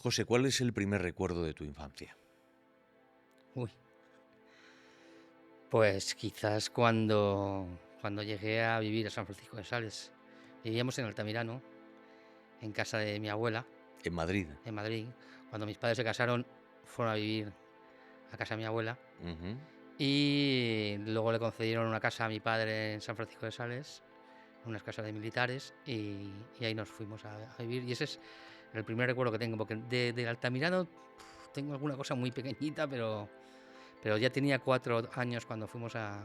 José, ¿cuál es el primer recuerdo de tu infancia? Uy, pues quizás cuando llegué a vivir a San Francisco de Sales. Vivíamos en Altamirano, en casa de mi abuela, En Madrid. en Madrid. Cuando mis padres se casaron, fueron a vivir a casa de mi abuela Ujú. y luego le concedieron una casa a mi padre en San Francisco de Sales, unas casas de militares, y ahí nos fuimos a vivir. Y ese es el primer recuerdo que tengo, porque de Altamirano tengo alguna cosa muy pequeñita, pero ya tenía 4 años cuando fuimos a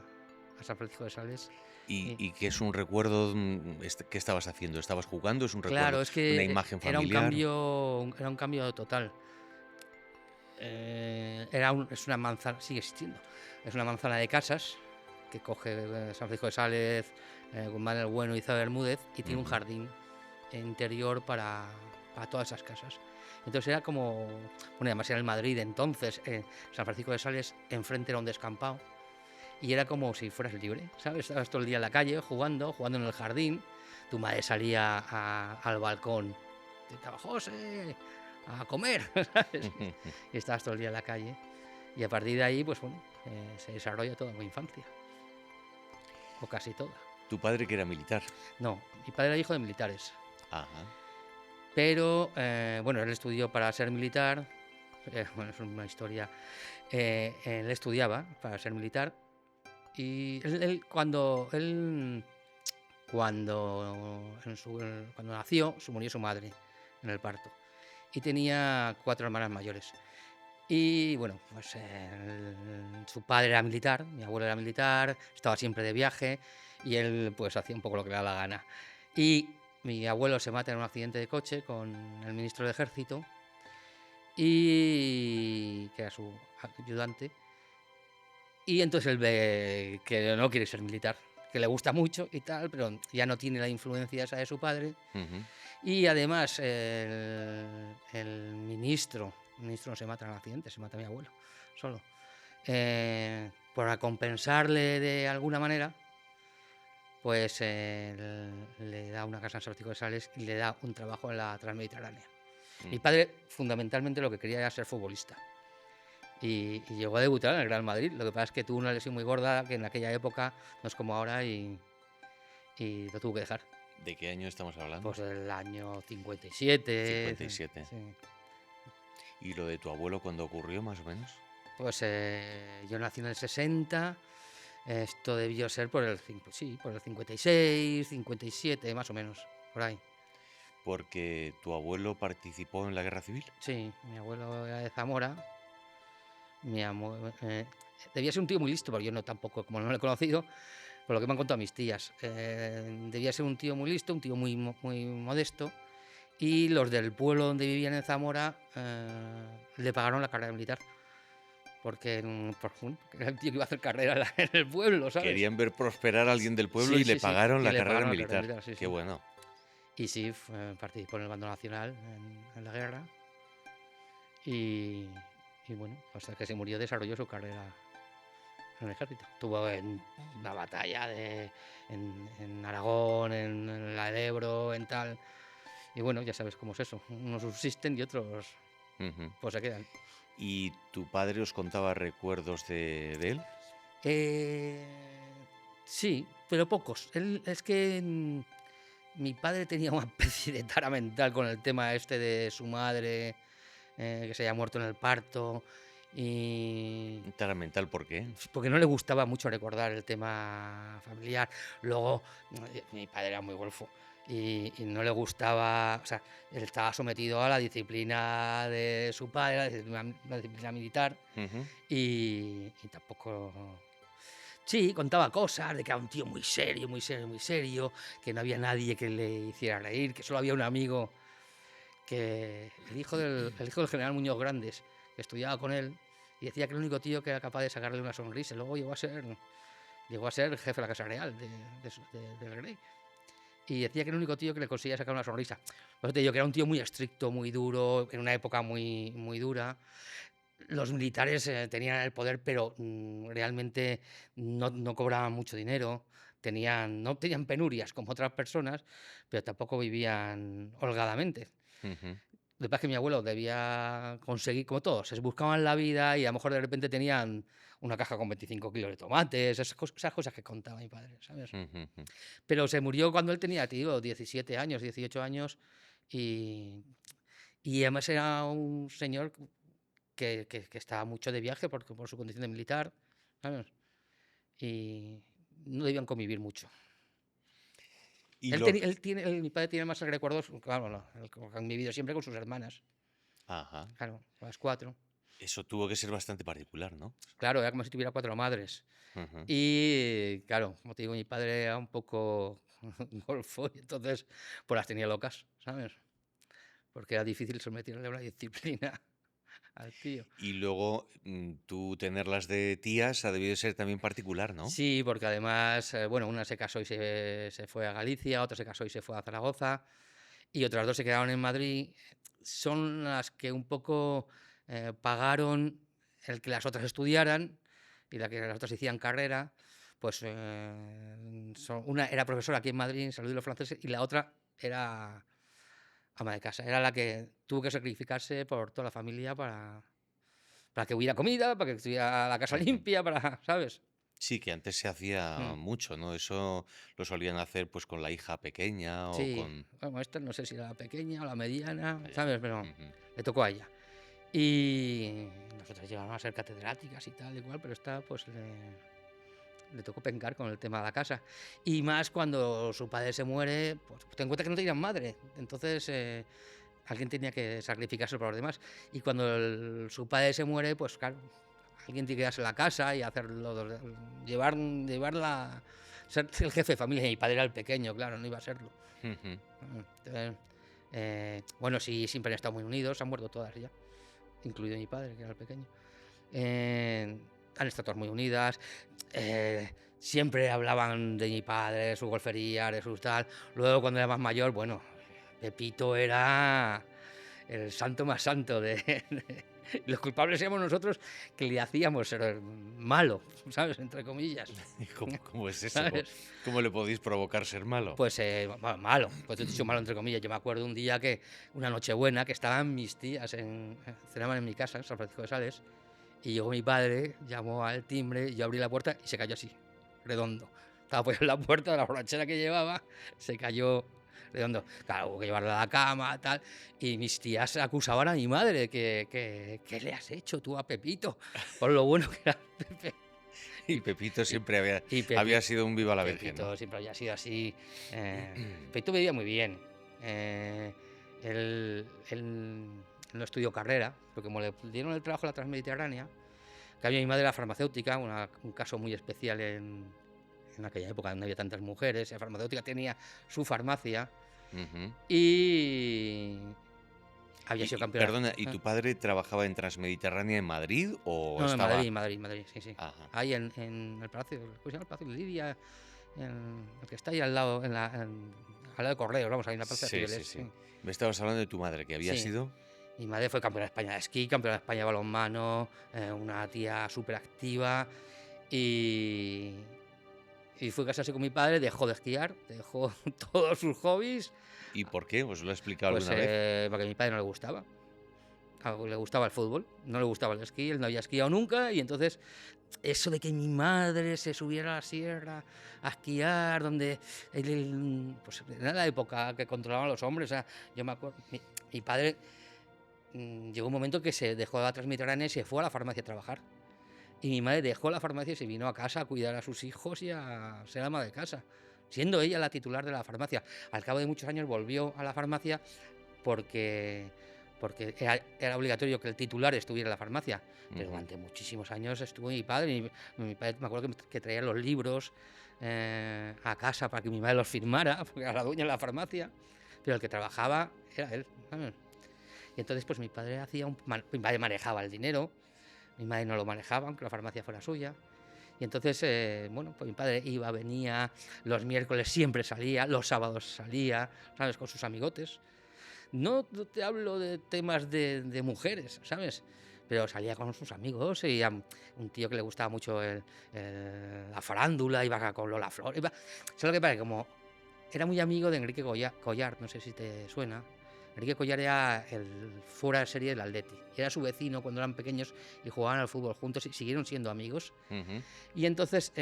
San Francisco de Sales. ¿Y, Y, y qué es un recuerdo? ¿Qué estabas haciendo? ¿Estabas jugando? ¿Es un recuerdo? claro, es ¿Una que imagen era un familiar? cambio, era un cambio total. Es una manzana, sigue existiendo. Es una manzana de casas que coge San Francisco de Sales, Guzmán el Bueno y Izabel Bermúdez, y tiene un Ujú. jardín interior para todas esas casas. Entonces era como, bueno, además era el Madrid entonces, San Francisco de Sales enfrente era un descampado, y era como si fueras libre, ¿sabes? Estabas todo el día en la calle jugando en el jardín, tu madre salía al balcón, gritaba, José, a comer, ¿sabes? Y estabas todo el día en la calle, y a partir de ahí, pues bueno, se desarrolla toda mi infancia, o casi toda. Tu padre que era militar. No, mi padre era hijo de militares, Ajá. pero bueno, él estudió para ser militar, bueno, es una historia, él estudiaba para ser militar, y cuando nació, murió su madre en el parto, y tenía 4 hermanas mayores. Y bueno, pues su padre era militar, mi abuelo era militar, estaba siempre de viaje y él pues hacía un poco lo que le daba la gana. Y mi abuelo se mata en un accidente de coche con el ministro de Ejército, y que era su ayudante, y entonces él ve que no quiere ser militar, que le gusta mucho y tal, pero ya no tiene la influencia esa de su padre. Ujú. Y además el ministro no se mata en el accidente, se mata mi abuelo solo. Para compensarle de alguna manera, pues le da una casa en San Francisco de Sales y le da un trabajo en la Transmediterránea. Mi Ujú. padre fundamentalmente lo que quería era ser futbolista. Y llegó a debutar en el Real Madrid. Lo que pasa es que tuvo una lesión muy gorda que en aquella época no es como ahora, y lo tuvo que dejar. ¿De qué año estamos hablando? Pues el año 57. 57. Sí. ¿Y lo de tu abuelo cuándo ocurrió, más o menos? Pues yo nací en el 60, esto debió ser por el 56, 57, más o menos, por ahí. Porque tu abuelo participó en la guerra civil. Sí, mi abuelo era de Zamora, debía ser un tío muy listo, porque yo no tampoco, como no lo he conocido, por lo que me han contado mis tías, debía ser un tío muy listo, un tío muy modesto, y los del pueblo donde vivían en Zamora le pagaron la carrera militar. Porque era el tío que iba a hacer carrera en el pueblo, ¿sabes? Querían ver prosperar a alguien del pueblo y Sí, le sí, sí. pagaron Y la le carrera pagaron la carrera militar. militar, sí, Qué sí. bueno. Y sí, participó en el bando nacional en la guerra. Y, y bueno, hasta que se murió desarrolló su carrera en el ejército. Tuvo en una batalla en Aragón, en la del Ebro, en tal. Y bueno, ya sabes cómo es eso. Unos subsisten y otros Ujú. pues se quedan. ¿Y tu padre os contaba recuerdos de él? Eh, sí, pero pocos. Es que mi padre tenía una especie de tara mental con el tema este de su madre, que se había muerto en el parto, y Tara mental, ¿por qué? porque no le gustaba mucho recordar el tema familiar. Luego, mi padre era muy golfo y no le gustaba, o sea, él estaba sometido a la disciplina de su padre, la disciplina militar, Ujú. y tampoco. Sí, contaba cosas de que era un tío muy serio, muy serio, muy serio, que no había nadie que le hiciera reír, que solo había un amigo, que el hijo del general Muñoz Grandes, que estudiaba con él, y decía que el único tío que era capaz de sacarle una sonrisa. Luego llegó a ser jefe de la Casa Real del Grey. Y decía que el único tío que le conseguía sacar una sonrisa. Por eso te digo que era un tío muy estricto, muy duro, en una época muy, muy dura. Los militares tenían el poder, pero realmente no cobraban mucho dinero, no tenían penurias como otras personas, pero tampoco vivían holgadamente. Ujú. Lo que pasa es que mi abuelo debía conseguir, como todos, se buscaban la vida y a lo mejor de repente tenían una caja con 25 kilos de tomates, esas cosas que contaba mi padre, ¿sabes? Ujú, ujú. Pero se murió cuando él tenía, tío, 17 años, 18 años y, y además era un señor que estaba mucho de viaje por su condición de militar, ¿sabes? Y no debían convivir mucho. Y lo... Mi padre tiene más recuerdos, claro, no, han vivido siempre con sus hermanas, Ajá. claro, con las cuatro. Eso tuvo que ser bastante particular, ¿no? Claro, era como si tuviera cuatro madres. Ujú. Y claro, como te digo, mi padre era un poco golfo y entonces pues las tenía locas, ¿sabes? Porque era difícil someterle a una disciplina al tío. Y luego tú tenerlas de tías ha debido de ser también particular, ¿no? Sí, porque además, bueno, una se casó y se fue a Galicia, otra se casó y se fue a Zaragoza, y otras dos se quedaron en Madrid. Son las que un poco pagaron el que las otras estudiaran y la que las otras hicieran carrera. Pues una era profesora aquí en Madrid, en Salud de los Franceses, y la otra era ama de casa. Era la que tuvo que sacrificarse por toda la familia para que hubiera comida, para que estuviera la casa Ujú. limpia, para, ¿sabes? Sí, que antes se hacía Mm, mucho, ¿no? Eso lo solían hacer pues con la hija pequeña o sí, con... bueno, esta no sé si era la pequeña o la mediana, Vaya. ¿sabes? Pero Ujú. le tocó a ella. Y nosotras llegamos a ser catedráticas y tal, igual, pero esta pues le tocó pencar con el tema de la casa. Y más cuando su padre se muere, pues ten en cuenta que no tenían madre. Entonces alguien tenía que sacrificarse por los demás. Y cuando su padre se muere, pues claro, alguien tiene que quedarse en la casa y hacerlo, llevarla, ser el jefe de familia. Y mi padre era el pequeño, claro, no iba a serlo. Ujú. Entonces, bueno, sí, siempre han estado muy unidos, han muerto todas ya, incluido mi padre, que era el pequeño. Eh, Han estado todas muy unidas. Siempre hablaban de mi padre, de su golfería, de su tal. Luego, cuando era más mayor, bueno, Pepito era el santo más santo los culpables éramos nosotros que le hacíamos ser malo, ¿sabes? Entre comillas, ¿Cómo es eso? ¿sabes? ¿Cómo le podéis provocar ser malo? Pues malo, pues he dicho malo entre comillas. Yo me acuerdo un día que, una Nochebuena, que estaban mis tías, cenaban en mi casa, en San Francisco de Sales, y llegó mi padre, llamó al timbre, yo abrí la puerta y se cayó así, redondo. Estaba apoyado en la puerta de la borrachera que llevaba, se cayó redondo. Claro, hubo que llevarlo a la cama, tal. Y mis tías acusaban a mi madre que ¿qué le has hecho tú a Pepito? Por lo bueno que era Pepe. Y Pepito Y, siempre y había sido un viva la Virgen, ¿no? Pepito siempre había sido así. Pepito vivía muy bien. Él no estudió carrera, porque como le dieron el trabajo a la Transmediterránea, que había mi madre era farmacéutica, un caso muy especial en aquella época, no había tantas mujeres. La farmacéutica tenía su farmacia Ujú. y había sido campeona. Perdona, ¿y tu padre trabajaba en Transmediterránea en Madrid o No, en estaba...? Madrid, sí, sí. Ajá. Ahí en el Palacio, ¿cómo se llama el Palacio de Lidia? El que está ahí al lado, al lado de Correos, vamos, ahí en la Plaza de Sí, sí, Cibeles. sí. Me estabas hablando de tu madre, que había Sí. sido... Mi madre fue campeona de España de esquí, campeona de España de balonmano, una tía súper activa y, y fue casarse con mi padre, dejó de esquiar, dejó todos sus hobbies, ¿Y por qué? ¿Os lo he explicado pues alguna vez? porque a mi padre no le gustaba. Le gustaba el fútbol, no le gustaba el esquí, él no había esquiado nunca y entonces eso de que mi madre se subiera a la sierra a esquiar, donde pues era la época que controlaban los hombres, o sea, yo me acuerdo, mi padre llegó un momento que se dejó de la Transmediterránea y se fue a la farmacia a trabajar. Y mi madre dejó la farmacia y se vino a casa a cuidar a sus hijos y a ser ama de casa, siendo ella la titular de la farmacia. Al cabo de muchos años volvió a la farmacia porque, porque era obligatorio que el titular estuviera en la farmacia. Pero Ujú. durante muchísimos años estuvo mi padre. Mi padre me acuerdo que traía los libros a casa para que mi madre los firmara, porque era la dueña de la farmacia. Pero el que trabajaba era él, ¿sabes? Y entonces pues mi padre mi padre manejaba el dinero, mi madre no lo manejaba, aunque la farmacia fuera suya. Y entonces, bueno, pues mi padre iba, venía, los miércoles siempre salía, los sábados salía, ¿sabes? Con sus amigotes. No te hablo de temas de mujeres, ¿sabes? Pero salía con sus amigos y un tío que le gustaba mucho la farándula, iba con Lola Flores. ¿Sabes lo que pasa? Como era muy amigo de Enrique Collar, no sé si te suena, Enrique Collar era el fuera de serie del Atleti. Era su vecino cuando eran pequeños y jugaban al fútbol juntos y siguieron siendo amigos. Ujú. Y entonces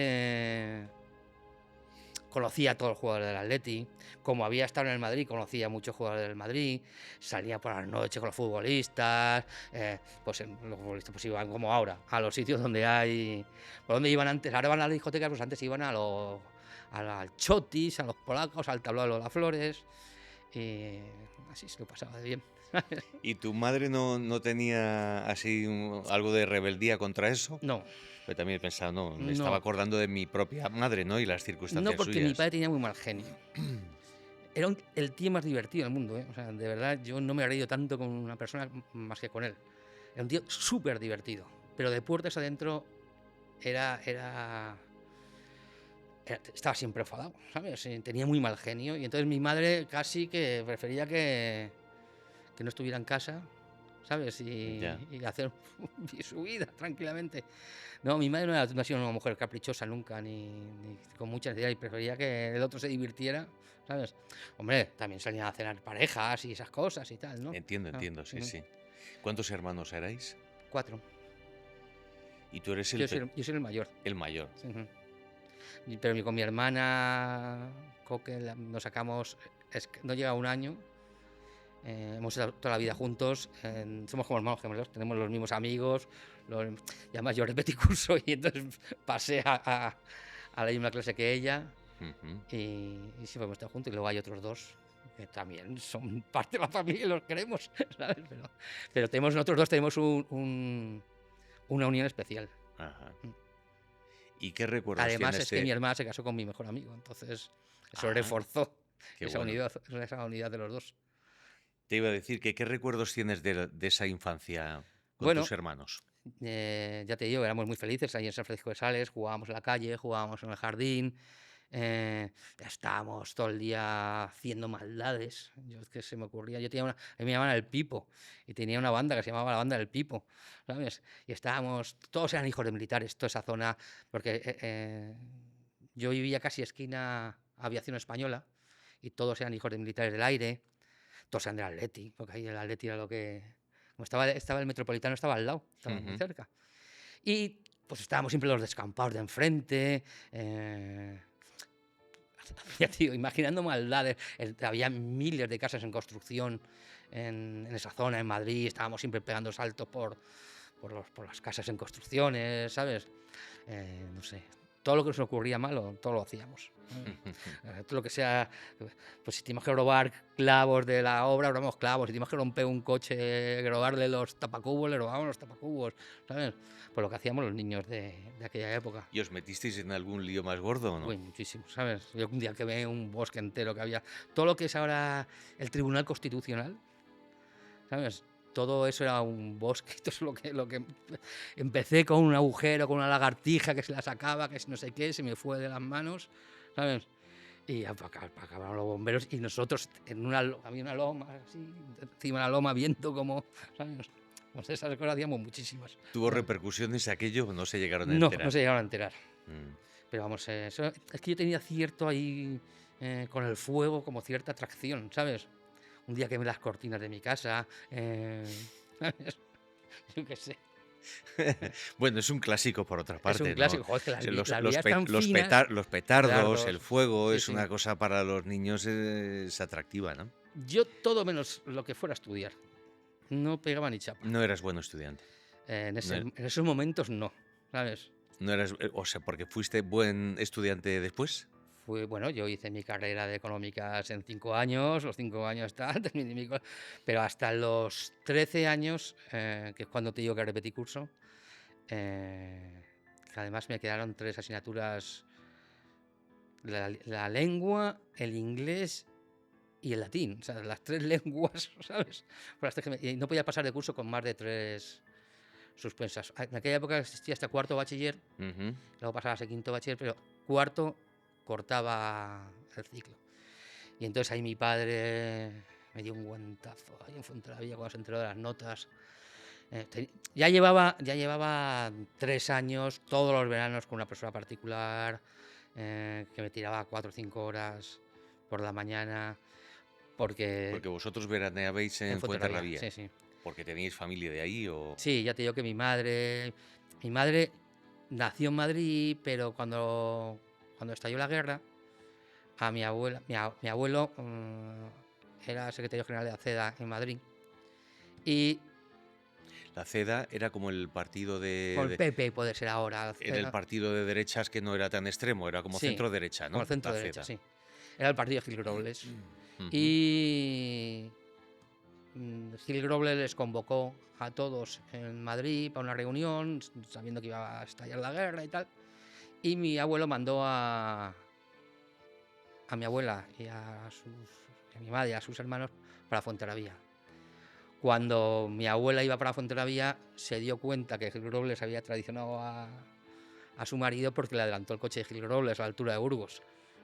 conocía a todos los jugadores del Atleti. Como había estado en el Madrid, conocía a muchos jugadores del Madrid. Salía por las noches con los futbolistas. Pues los futbolistas pues iban como ahora, a los sitios donde hay... ¿Por dónde iban antes? Ahora van a las discotecas, pues antes iban al Chotis, a los polacos, al tablado de las Flores. Y así se lo pasaba de bien. ¿Y tu madre no tenía así algo de rebeldía contra eso? No, Pero también he pensado, no, me estaba no, acordando de mi propia madre, ¿no? Y las no, circunstancias porque mi suyas. padre tenía muy mal genio. Era el tío más divertido del mundo, ¿eh? O sea, de verdad, yo no me he reído tanto con una persona más que con él. Era un tío súper divertido, pero de puertas adentro era estaba siempre enfadado, ¿sabes? Tenía muy mal genio y entonces mi madre casi que prefería que no estuviera en casa, ¿sabes? Ya, Y hacer su vida tranquilamente. No, mi madre no ha sido una mujer caprichosa nunca, ni con mucha necesidad, y prefería que el otro se divirtiera, ¿sabes? Hombre, también salían a cenar parejas y esas cosas y tal, ¿no? entiendo, Ah, entiendo, sí, ujú. sí. ¿Cuántos hermanos erais? 4. Y tú eres Yo soy el mayor. el mayor. Ujú. Pero con mi hermana, Coque, nos sacamos, no llega a un año. Hemos estado toda la vida juntos, somos como hermanos gemelos, tenemos los mismos amigos, y además yo repetí curso y entonces pasé a la misma clase que ella Ujú. y siempre hemos estado juntos. Y luego hay otros 2 que también son parte de la familia y los queremos, ¿sabes? Pero tenemos, nosotros 2 tenemos una unión especial. Ajá. ¿Y qué recuerdos Además tienes es que mi de...? hermana se casó con mi mejor amigo, entonces eso Ah, reforzó qué bueno. esa unidad de los 2. Te iba a decir que qué recuerdos tienes de esa infancia con Bueno, tus hermanos. ya te digo, éramos muy felices ahí en San Francisco de Sales, jugábamos en la calle, jugábamos en el jardín, estábamos todo el día haciendo maldades. Yo es que se me ocurría, a mí me llamaban el Pipo y tenía una banda que se llamaba la Banda del Pipo, ¿sabes? Y estábamos, todos eran hijos de militares, toda esa zona, porque yo vivía casi esquina Aviación Española y todos eran hijos de militares del aire, todos eran del Atleti, porque ahí el Atleti era lo que... Como estaba el Metropolitano, estaba al lado, estaba muy Ujú. cerca. Y pues estábamos siempre los descampados de enfrente. Ya tío, imaginando maldades. Había miles de casas en construcción en esa zona, en Madrid. Estábamos siempre pegando saltos por las casas en construcciones, ¿sabes? No sé. Todo lo que nos ocurría malo, todo lo hacíamos. Todo lo que sea, pues si teníamos que robar clavos de la obra, robamos clavos. Si teníamos que romper un coche, robarle los tapacubos, le robábamos los tapacubos, ¿sabes? Pues lo que hacíamos los niños de aquella época. ¿Y os metisteis en algún lío más gordo o no? Uy, muchísimo, ¿sabes? Yo un día que ve un bosque entero que había, todo lo que es ahora el Tribunal Constitucional, ¿sabes? Todo eso era un bosque, todo eso lo que empecé con un agujero, con una lagartija que se la sacaba, que no sé qué, se me fue de las manos, ¿sabes? Y acabaron los bomberos y nosotros había una loma, así, encima de la loma, viendo como, ¿sabes? Pues esas cosas hacíamos muchísimas. ¿Tuvo repercusiones aquello o no se llegaron a No, no enterar? se llegaron a enterar. Mm. Pero vamos, es que yo tenía cierto ahí con el fuego, como cierta atracción, ¿sabes? Un día quemé las cortinas de mi casa, ¿sabes? Yo qué sé. Bueno, es un clásico por otra Es un parte, ¿no? clásico. Joder, que O sea, las vías tan finas, los petardos, el dardos. fuego, Sí, es sí. una cosa para los niños es atractiva, ¿no? Yo todo menos lo que fuera a estudiar. No pegaba ni chapa. No eras buen estudiante. No, En esos momentos no, ¿sabes? no eras, o sea, porque fuiste buen estudiante después. Bueno, yo hice mi carrera de económicas en 5 años, los 5 años tal, terminé pero hasta los 13 años, que es cuando te digo que repetí curso, que además me quedaron 3 asignaturas, la lengua, el inglés y el latín, o sea, las 3 lenguas, ¿sabes? Y no podía pasar de curso con más de 3 suspensas. En aquella época existía hasta cuarto bachiller, Ujú. luego pasabas a quinto bachiller, pero cuarto cortaba el ciclo. Y entonces ahí mi padre me dio un guantazo ahí en Fuenterrabía cuando se enteró de las notas. Ya llevaba 3 años, todos los veranos, con una profesora particular que me tiraba 4 o 5 horas por la mañana. porque Porque vosotros veraneabais en en Fuenterrabía, Fuenterrabía, sí, sí. porque teníais familia de ahí o... Sí, ya te digo que mi madre nació en Madrid, pero cuando estalló la guerra, a mi abuela, mi abuelo era secretario general de ACEDA en Madrid y La CEDA era como el partido con el PP puede ser ahora, era el partido de derechas que no era tan extremo, era como sí, centro derecha, como el ¿no? centro La derecha, CEDA. sí. Era el partido de Gil Robles. Ujú. Y Gil Robles les convocó a todos en Madrid para una reunión, sabiendo que iba a estallar la guerra y tal. Y mi abuelo mandó a mi abuela y a mi madre y a sus hermanos para Fuenterrabía. Cuando mi abuela iba para Fuenterrabía, se dio cuenta que Gil Robles había traicionado a su marido porque le adelantó el coche de Gil Robles a la altura de Burgos.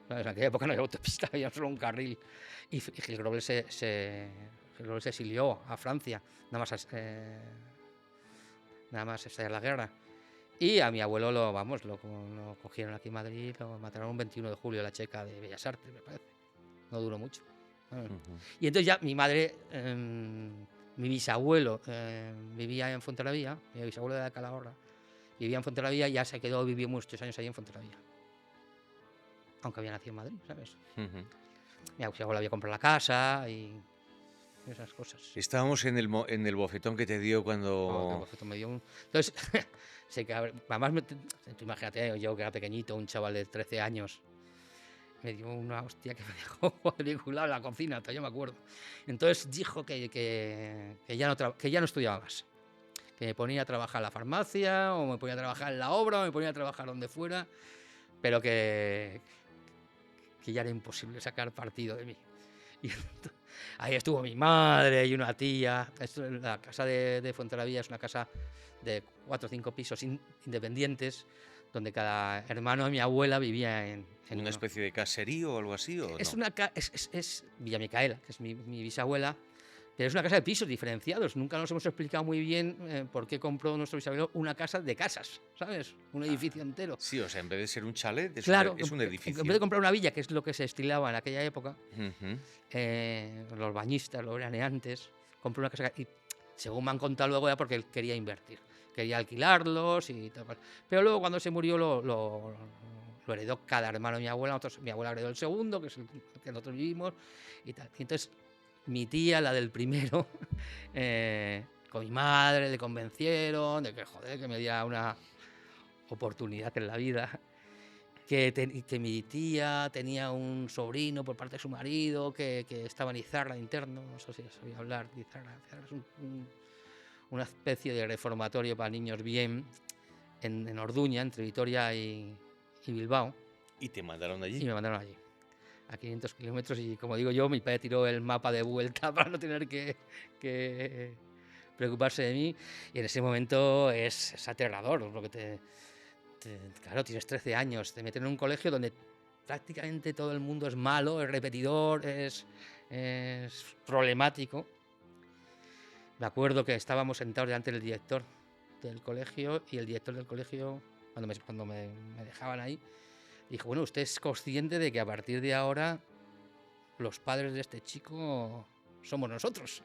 ¿Sabes? En aquella época no había autopista, había solo un carril. Y Gil Robles Gil Robles se exilió a Francia, nada más estallar la guerra. Y a mi abuelo lo cogieron aquí en Madrid, lo mataron un 21 de julio en la Checa de Bellas Artes, me parece. No duró mucho. Ujú. Y entonces ya mi madre, mi bisabuelo vivía en Fuenterrabía, mi bisabuelo de Calahorra, vivía en Fuenterrabía y ya se quedó, vivió muchos años ahí en Fuenterrabía. Aunque había nacido en Madrid, ¿sabes? Ujú. Mi bisabuelo había comprado la casa y esas cosas. Estábamos en el bofetón que te dio Oh, qué cuando... bofetón me dio un... Entonces, además, tú imagínate, yo que era pequeñito, un chaval de 13 años, me dio una hostia que me dejó cuadriculado en la cocina, todavía me acuerdo. Entonces dijo que ya no estudiaba más, que me ponía a trabajar en la farmacia, o me ponía a trabajar en la obra, o me ponía a trabajar donde fuera, pero que ya era imposible sacar partido de mí. Y ahí estuvo mi madre y una tía. La casa de Fuenterrabía es una casa de 4 o 5 pisos independientes, donde cada hermano de mi abuela vivía en ¿Una uno. especie de caserío o algo así o Es no? una es Villa Micaela, que es mi bisabuela, pero es una casa de pisos diferenciados. Nunca nos hemos explicado muy bien por qué compró nuestro bisabuelo una casa de casas, ¿sabes? Un edificio entero. Sí, o sea, en vez de ser un chalet, Claro, es un en vez de edificio. comprar una villa, que es lo que se estilaba en aquella época, Ujú. los bañistas, los veraneantes, compró una casa y según me han contado luego, era porque él quería invertir, quería alquilarlos y tal. Pero luego cuando se murió lo heredó cada hermano de mi abuela. Mi abuela heredó el segundo, que es el que nosotros vivimos y tal. Y entonces mi tía, la del primero, con mi madre le convencieron de que joder, que me diera una oportunidad en la vida. Que mi tía tenía un sobrino por parte de su marido que estaba en Izarra interno, no sé si sabía hablar de Izarra. Izarra es una especie de reformatorio para niños bien en Orduña, entre Vitoria y Bilbao, Y te mandaron y allí. me mandaron allí, a 500 kilómetros, y como digo yo, mi padre tiró el mapa de vuelta para no tener que preocuparse de mí, y en ese momento es aterrador, porque claro, tienes 13 años, te meten en un colegio donde prácticamente todo el mundo es malo, es repetidor, es problemático. Me acuerdo que estábamos sentados delante del director del colegio, y el director del colegio, cuando me dejaban ahí, dijo, bueno, usted es consciente de que a partir de ahora los padres de este chico somos nosotros,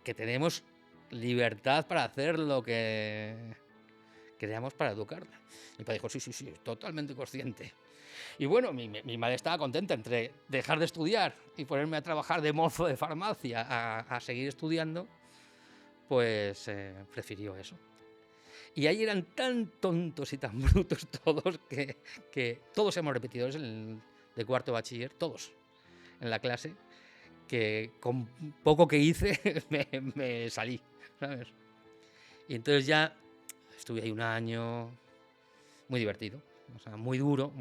que tenemos libertad para hacer lo que creamos para educarla. Mi padre dijo, sí, sí, sí, totalmente consciente. Y bueno, mi madre estaba contenta entre dejar de estudiar y ponerme a trabajar de mozo de farmacia a seguir estudiando, pues prefirió eso. Y ahí eran tan tontos y tan brutos todos que todos hemos repetidores de cuarto de bachiller, todos en la clase, que con poco que hice me salí, ¿sabes? Y entonces ya estuve ahí un año, muy divertido, o sea, muy duro,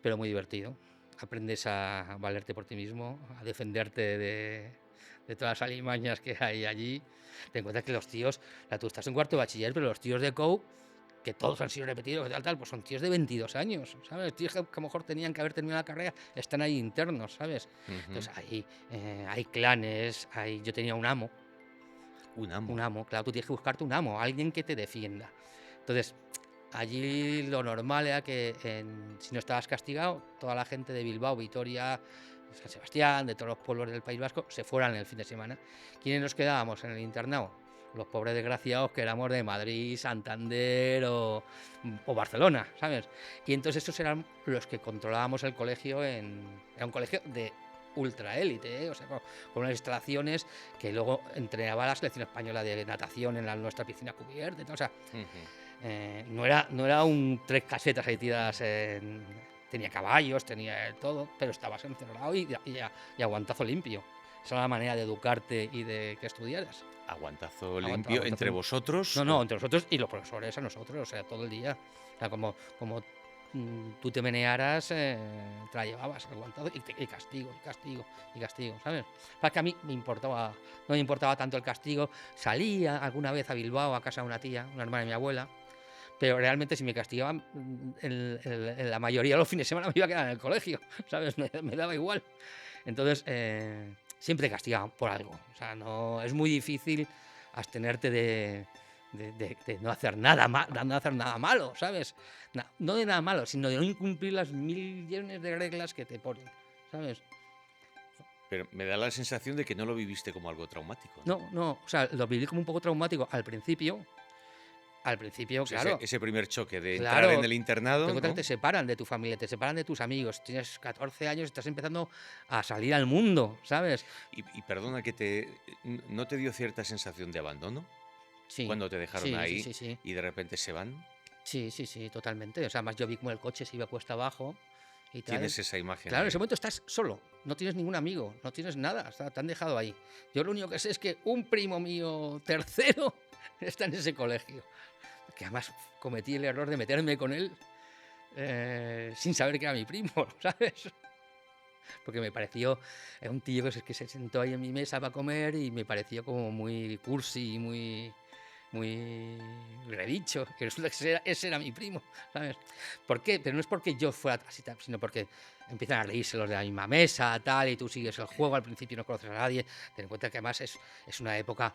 pero muy divertido. Aprendes a valerte por ti mismo, a defenderte de todas las alimañas que hay allí. Te encuentras que los tíos, tú estás en cuarto de bachiller, pero los tíos de COU, que todos han sido repetidos, pues son tíos de 22 años, ¿sabes? Tíos que a lo mejor tenían que haber terminado la carrera, están ahí internos, ¿sabes? Ujú. Entonces hay clanes, yo tenía un amo, Un amo. claro, tú tienes que buscarte un amo, alguien que te defienda. Entonces, allí lo normal era que si no estabas castigado, toda la gente de Bilbao, Vitoria, San Sebastián, de todos los pueblos del País Vasco, se fueran el fin de semana. ¿Quiénes nos quedábamos en el internado? Los pobres desgraciados que éramos de Madrid, Santander o Barcelona, ¿sabes? Y entonces estos eran los que controlábamos el colegio. Era un colegio de ultraélite, ¿eh? O sea, con unas instalaciones que luego entrenaba la selección española de natación en nuestra piscina cubierta y todo, o sea, no era un tres casetas ahí tiradas tenía caballos, tenía todo, pero estabas encerrado y aguantazo limpio. Esa era la manera de educarte y de que estudiaras. Aguantazo limpio entre limpio. vosotros. No, entre nosotros y los profesores a nosotros, o sea, todo el día. O sea, como tú te menearas, te la llevabas aguantado y castigo, ¿sabes? Para que a mí no me importaba tanto el castigo. Salía alguna vez a Bilbao, a casa de una tía, una hermana de mi abuela, pero realmente si me castigaban, en la mayoría de los fines de semana me iba a quedar en el colegio, ¿sabes? Me daba igual. Entonces, siempre castigaban por algo. O sea, no, es muy difícil abstenerte de no hacer nada malo, ¿sabes? No de nada malo, sino de no incumplir las millones de reglas que te ponen, ¿sabes? Pero me da la sensación de que no lo viviste como algo traumático, ¿no? No, o sea, lo viví como un poco traumático al principio. Al principio, O sea, claro. ese primer choque de entrar Claro, en el internado, te ¿no? te separan de tu familia, te separan de tus amigos. Tienes 14 años, estás empezando a salir al mundo, ¿sabes? Y perdona ¿no te dio cierta sensación de abandono Sí, cuando te dejaron sí, ahí sí. y de repente se van? Sí, totalmente. O sea, además yo vi como el coche se iba cuesta abajo y tal. Tienes esa imagen Claro, en ahí. ese momento estás solo, no tienes ningún amigo, no tienes nada, te han dejado ahí. Yo lo único que sé es que un primo mío tercero está en ese colegio, que además cometí el error de meterme con él sin saber que era mi primo, ¿sabes? Porque me pareció un tío que se sentó ahí en mi mesa para comer y me pareció como muy cursi, muy redicho, que resulta que ese era mi primo, ¿sabes? ¿Por qué? Pero no es porque yo fuera así, sino porque empiezan a reírse los de la misma mesa, tal, y tú sigues el juego, al principio no conoces a nadie. Ten en cuenta que además es una época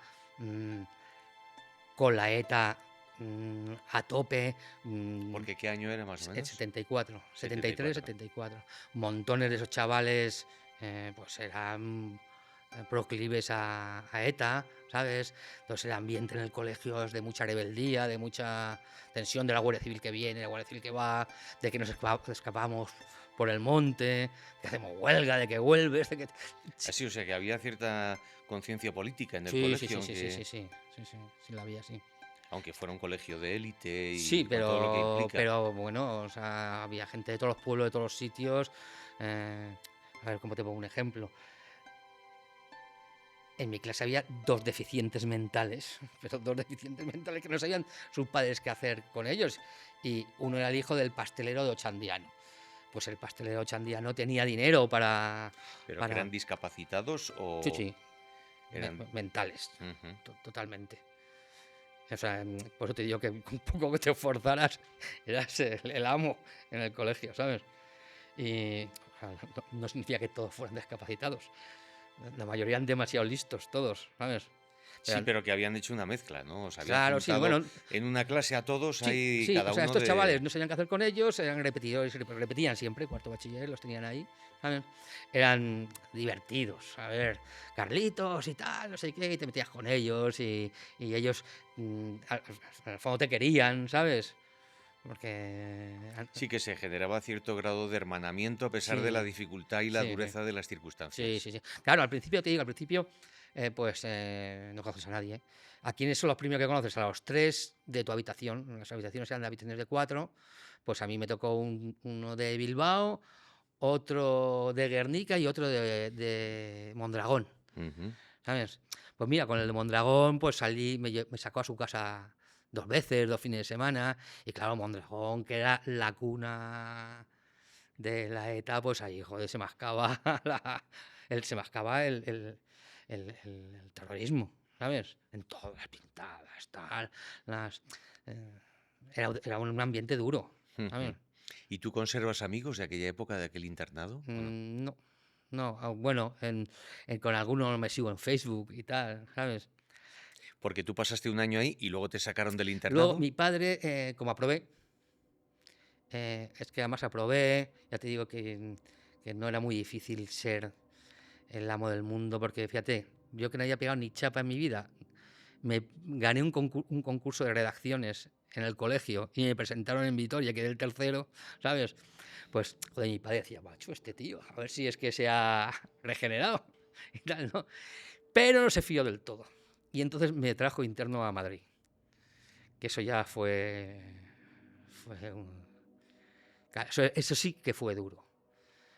con la ETA a tope. ¿Porque qué año era más o El menos? 74, 73, 74. 74. Montones de esos chavales pues eran proclives a ETA, ¿sabes? Entonces el ambiente en el colegio es de mucha rebeldía, de mucha tensión, de la Guardia Civil que viene, la Guardia Civil que va, de que nos escapamos por el monte, que hacemos huelga, de que vuelves, de que... Así, o sea, que había cierta conciencia política en el Sí, colegio, sí, la había, sí. aunque fuera un colegio de élite Sí, y con todo lo que implica. pero bueno, o sea, había gente de todos los pueblos, de todos los sitios. A ver, ¿cómo te pongo un ejemplo? En mi clase había dos deficientes mentales, pero dos deficientes mentales que no sabían sus padres qué hacer con ellos. Y uno era el hijo del pastelero de Ochandiano. Pues el pastelero de Ochandiano tenía dinero para... ¿Pero que eran discapacitados o...? Sí, mentales, Ujú. totalmente. O sea, por eso te digo que un poco que te esforzaras, eras el amo en el colegio, ¿sabes? Y o sea, no significa que todos fueran discapacitados. La mayoría eran demasiado listos, todos, ¿sabes? Sí, pero que habían hecho una mezcla, ¿no? O sea, habían Claro, sí, juntado bueno. en una clase a todos, ahí Sí, cada o sea, uno estos de... chavales no sabían qué hacer con ellos, eran repetidores, repetían siempre, cuarto bachiller, los tenían ahí, ¿sabes? Eran divertidos, a ver, Carlitos y tal, no sé qué, y te metías con ellos y ellos al fondo te querían, ¿sabes? Porque... Sí que se generaba cierto grado de hermanamiento a pesar de la Sí, dificultad y la sí, dureza de las sí, circunstancias. sí. Claro, al principio, te digo, pues no conoces a nadie. ¿A quiénes son los primeros que conoces? A los tres de tu habitación. Las habitaciones eran de habitaciones de cuatro. Pues a mí me tocó uno de Bilbao, otro de Guernica y otro de Mondragón, Ujú. ¿sabes? Pues mira, con el de Mondragón, pues salí, me sacó a su casa 2 veces, 2 fines de semana. Y claro, Mondragón, que era la cuna de la ETA, pues ahí, joder, se mascaba, se mascaba el terrorismo, ¿sabes? En todas las pintadas, tal, las... eh, era un ambiente duro, Ujú. ¿sabes? ¿Y tú conservas amigos de aquella época, de aquel internado, o no? No, no, bueno, con algunos me sigo en Facebook y tal, ¿sabes? Porque tú pasaste un año ahí y luego te sacaron del Luego, internado. mi padre, como aprobé, es que además aprobé, ya te digo que no era muy difícil ser el amo del mundo, porque fíjate, yo que no había pegado ni chapa en mi vida, me gané un concurso de redacciones en el colegio y me presentaron en Vitoria, quedé el tercero, ¿sabes? Pues, joder, mi padre decía, macho, este tío, a ver si es que se ha regenerado y tal, ¿no? Pero no se fió del todo. Y entonces me trajo interno a Madrid, que eso ya fue eso sí que fue duro.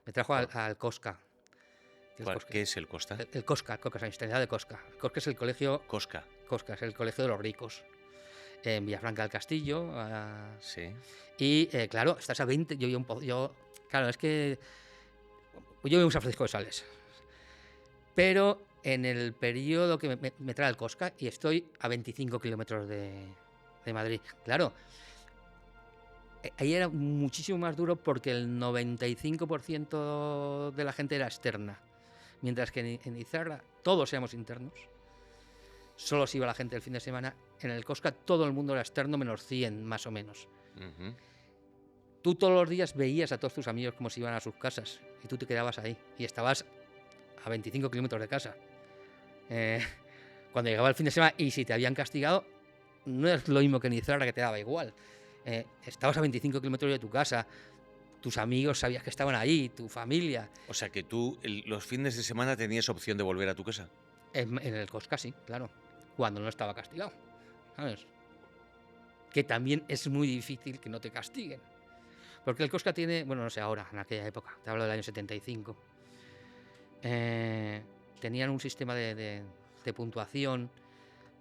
Me trajo ¿Cuál, al Cosca. Que el Cosca, qué es el Costa? el Cosca, San Estanislao de Cosca. El Cosca es el colegio, Cosca, Cosca es el colegio de los ricos, en Villafranca del Castillo. sí. Y claro, estás a 20, claro, es que yo vivo en San Francisco de Sales, pero en el periodo que me trae el Cosca y estoy a 25 kilómetros de Madrid. Claro, ahí era muchísimo más duro porque el 95% de la gente era externa, mientras que en Izarra todos éramos internos. Solo se iba la gente el fin de semana. En el Cosca todo el mundo era externo, menos 100 más o menos. Ujú. Tú todos los días veías a todos tus amigos cómo se iban a sus casas y tú te quedabas ahí y estabas a 25 kilómetros de casa. Cuando llegaba el fin de semana y si te habían castigado, no es lo mismo que en Izarra, que te daba igual. Estabas a 25 kilómetros de tu casa, tus amigos sabías que estaban ahí, tu familia. O sea que tú los fines de semana tenías opción de volver a tu casa. En el Cosca sí, claro, cuando no estaba castigado, ¿sabes? Que también es muy difícil que no te castiguen. Porque el Cosca tiene, bueno, no sé ahora, en aquella época, te hablo del año 75, tenían un sistema de puntuación,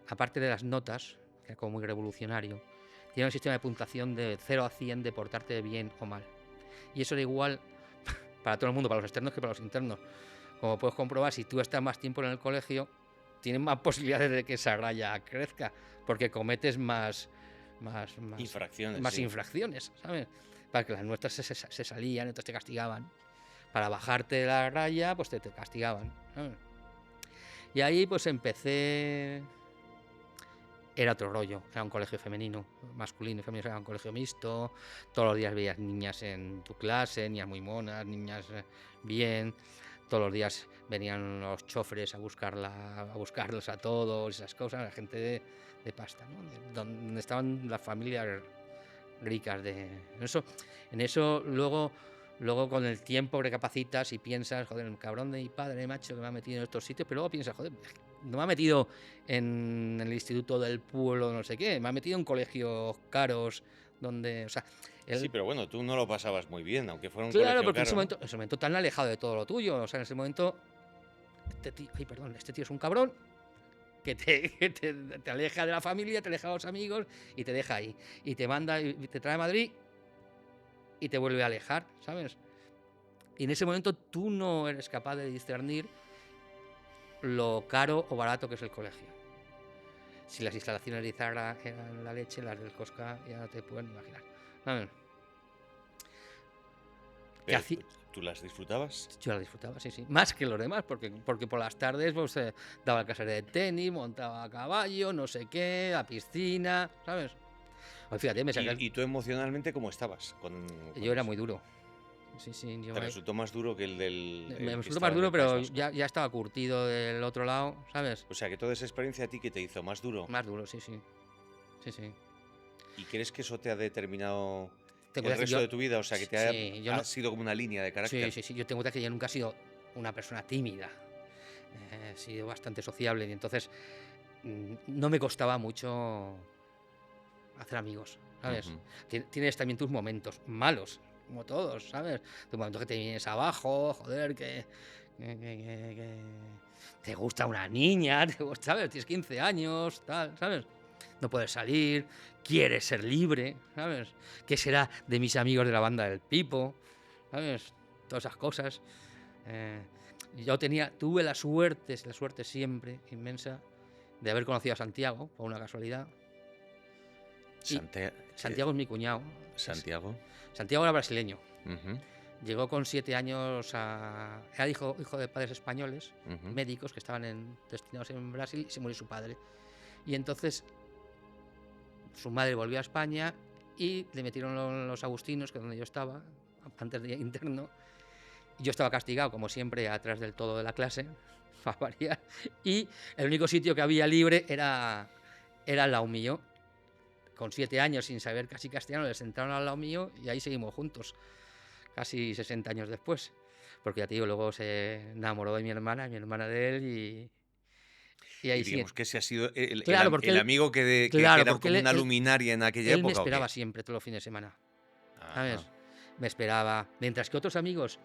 aparte de las notas, que era como muy revolucionario, tenían un sistema de puntuación de 0 a 100 de portarte bien o mal. Y eso era igual para todo el mundo, para los externos que para los internos. Como puedes comprobar, si tú estás más tiempo en el colegio, tienes más posibilidades de que esa raya crezca, porque cometes más Infracciones. más Sí. infracciones, ¿sabes? Para que las nuestras se salían, entonces te castigaban. Para bajarte de la raya, pues te castigaban, ¿sabes? Y ahí pues empecé. Era otro rollo, era un colegio femenino, masculino y femenino, era un colegio mixto. Todos los días veías niñas en tu clase, niñas muy monas, niñas bien. Todos los días venían los chofres a buscarlos a todos, esas cosas, la gente de pasta, ¿no? Donde estaban las familias ricas en eso luego con el tiempo recapacitas y piensas, joder, el cabrón de mi padre, macho, que me ha metido en estos sitios, pero luego piensas, joder, no me ha metido en el instituto del pueblo, no sé qué, me ha metido en colegios caros, donde, o sea, Sí, pero bueno, tú no lo pasabas muy bien, aunque fuera un claro, colegio porque caro, ¿no? en ese momento tan alejado de todo lo tuyo, o sea, en ese momento, este tío es un cabrón, que te aleja de la familia, te aleja de los amigos y te deja ahí. Y te manda y te trae a Madrid y te vuelve a alejar, ¿sabes? Y en ese momento tú no eres capaz de discernir lo caro o barato que es el colegio. Si las instalaciones de Izarra eran la leche, las del Cosca ya no te pueden imaginar. ¿Sabes? Pero ¿tú las disfrutabas? Yo la disfrutaba, sí, sí. Más que los demás, porque por las tardes pues, daba clases de tenis, montaba a caballo, no sé qué, a piscina, ¿sabes? Pues fíjate, me saqué ¿Y tú emocionalmente cómo estabas? Yo era muy duro. Sí, sí, ¿Te resultó más duro que el del...? me que resultó estaba más en duro, el País pero Vasco? ya estaba curtido del otro lado, ¿sabes? O sea, que toda esa experiencia a ti, ¿qué te hizo? ¿Más duro? Más duro, sí, sí. Sí, sí. ¿Y crees que eso te ha determinado Tengo el que decir, resto de tu vida? O sea, que te sí, yo ha no, sido como una línea de sí, carácter. sí, sí. Yo tengo que decir que yo nunca he sido una persona tímida. He sido bastante sociable y entonces no me costaba mucho hacer amigos, ¿sabes? Ujú. Tienes también tus momentos malos, como todos, ¿sabes? Tu momento que te vienes abajo, joder, que te gusta una niña, ¿sabes? Tienes 15 años, tal, ¿sabes? No puedes salir, quieres ser libre, ¿sabes? ¿Qué será de mis amigos de la banda del Pipo? ¿Sabes? Todas esas cosas. Yo tuve la suerte siempre, inmensa, de haber conocido a Santiago, por una casualidad. Santiago es mi cuñado. Santiago. Santiago era brasileño. Ujú, Llegó con 7 años era hijo de padres españoles, ujú. médicos que estaban destinados en Brasil, y se murió su padre. Y entonces su madre volvió a España y le metieron los agustinos, que es donde yo estaba, antes de interno, Yo estaba castigado, como siempre, atrás del todo de la clase, para variar, y el único sitio que había libre era al lado mío. Con 7 años, sin saber casi castellano, les sentaron al lado mío y ahí seguimos juntos, casi 60 años después. Porque ya te digo, luego se enamoró de mi hermana de él y Y ahí sí. digamos que ese ha sido Claro, porque el él, amigo que claro, era porque como una luminaria en aquella él me época, ¿o esperaba qué? siempre todos los fines de semana, Ajá. ¿sabes? Me esperaba. Mientras que otros amigos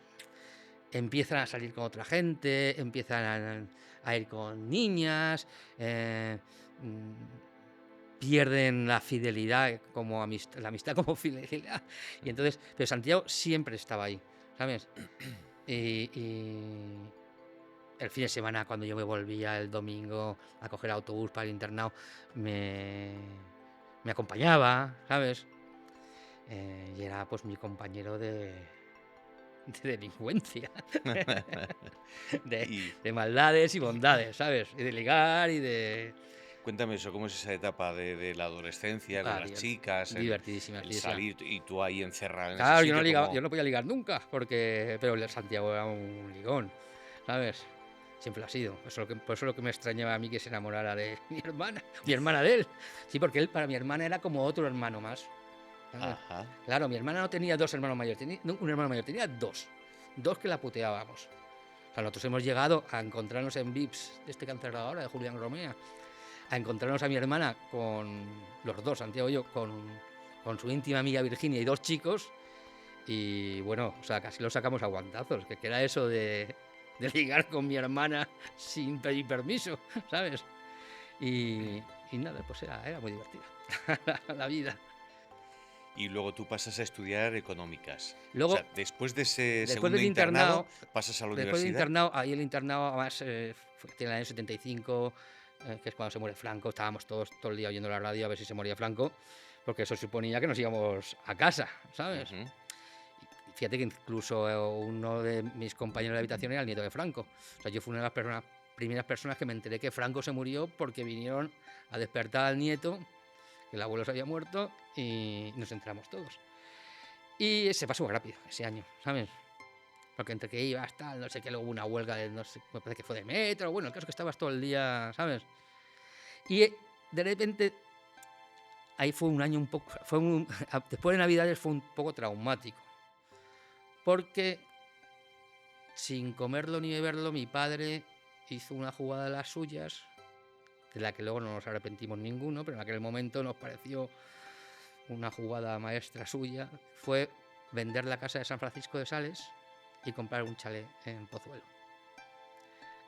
empiezan a salir con otra gente, empiezan a ir con niñas, pierden la fidelidad como amistad, la amistad como fidelidad. Y entonces, pero Santiago siempre estaba ahí, ¿sabes? Y el fin de semana, cuando yo me volvía el domingo a coger autobús para el internado, me acompañaba, ¿sabes? Y era pues mi compañero de delincuencia, de, Y de maldades y bondades, ¿sabes? Y de ligar y de... cuéntame eso, ¿cómo es esa etapa de la adolescencia con las chicas, divertidísima, el divertidísima. salir y tú ahí encerrado en ese Claro, sitio yo como... no podía ligar nunca, pero el Santiago era un ligón, ¿sabes? Siempre lo ha sido. Por eso lo que me extrañaba a mí que se enamorara de mi hermana de él. Sí, porque él para mi hermana era como otro hermano más, ¿sabes? Ajá. Claro, mi hermana no tenía dos hermanos mayores, tenía, no, un hermano mayor, tenía dos. Dos que la puteábamos. O sea, nosotros hemos llegado a encontrarnos en VIPs de este cáncer ahora, de Julián Romea, a encontrarnos a mi hermana con los dos, Santiago y yo, con su íntima amiga Virginia y dos chicos. Y bueno, o sea, casi lo sacamos a guantazos, que era eso de ligar con mi hermana sin pedir permiso, ¿sabes? Y nada, pues era muy divertida la vida. Y luego tú pasas a estudiar económicas. O Luego, sea, después de ese después segundo del internado, internado, pasas a la después del universidad. internado, ahí el internado, además, fue en el año 75, que es cuando se muere Franco, estábamos todos todo el día oyendo la radio a ver si se moría Franco, porque eso suponía que nos íbamos a casa, ¿sabes? Ujú. Fíjate que incluso uno de mis compañeros de habitación era el nieto de Franco. O sea, yo fui una de las primeras personas que me enteré que Franco se murió porque vinieron a despertar al nieto, que el abuelo se había muerto, y nos enteramos todos. Y se pasó muy rápido ese año, ¿sabes? Porque entre que ibas, tal, no sé qué, luego hubo una huelga de, no sé, me parece que fue de metro, bueno, el caso es que estabas todo el día, ¿sabes? Y de repente, ahí fue un año un poco, después de Navidades fue un poco traumático, porque sin comerlo ni beberlo, mi padre hizo una jugada de las suyas, de la que luego no nos arrepentimos ninguno, pero en aquel momento nos pareció una jugada maestra suya, fue vender la casa de San Francisco de Sales y comprar un chalet en Pozuelo.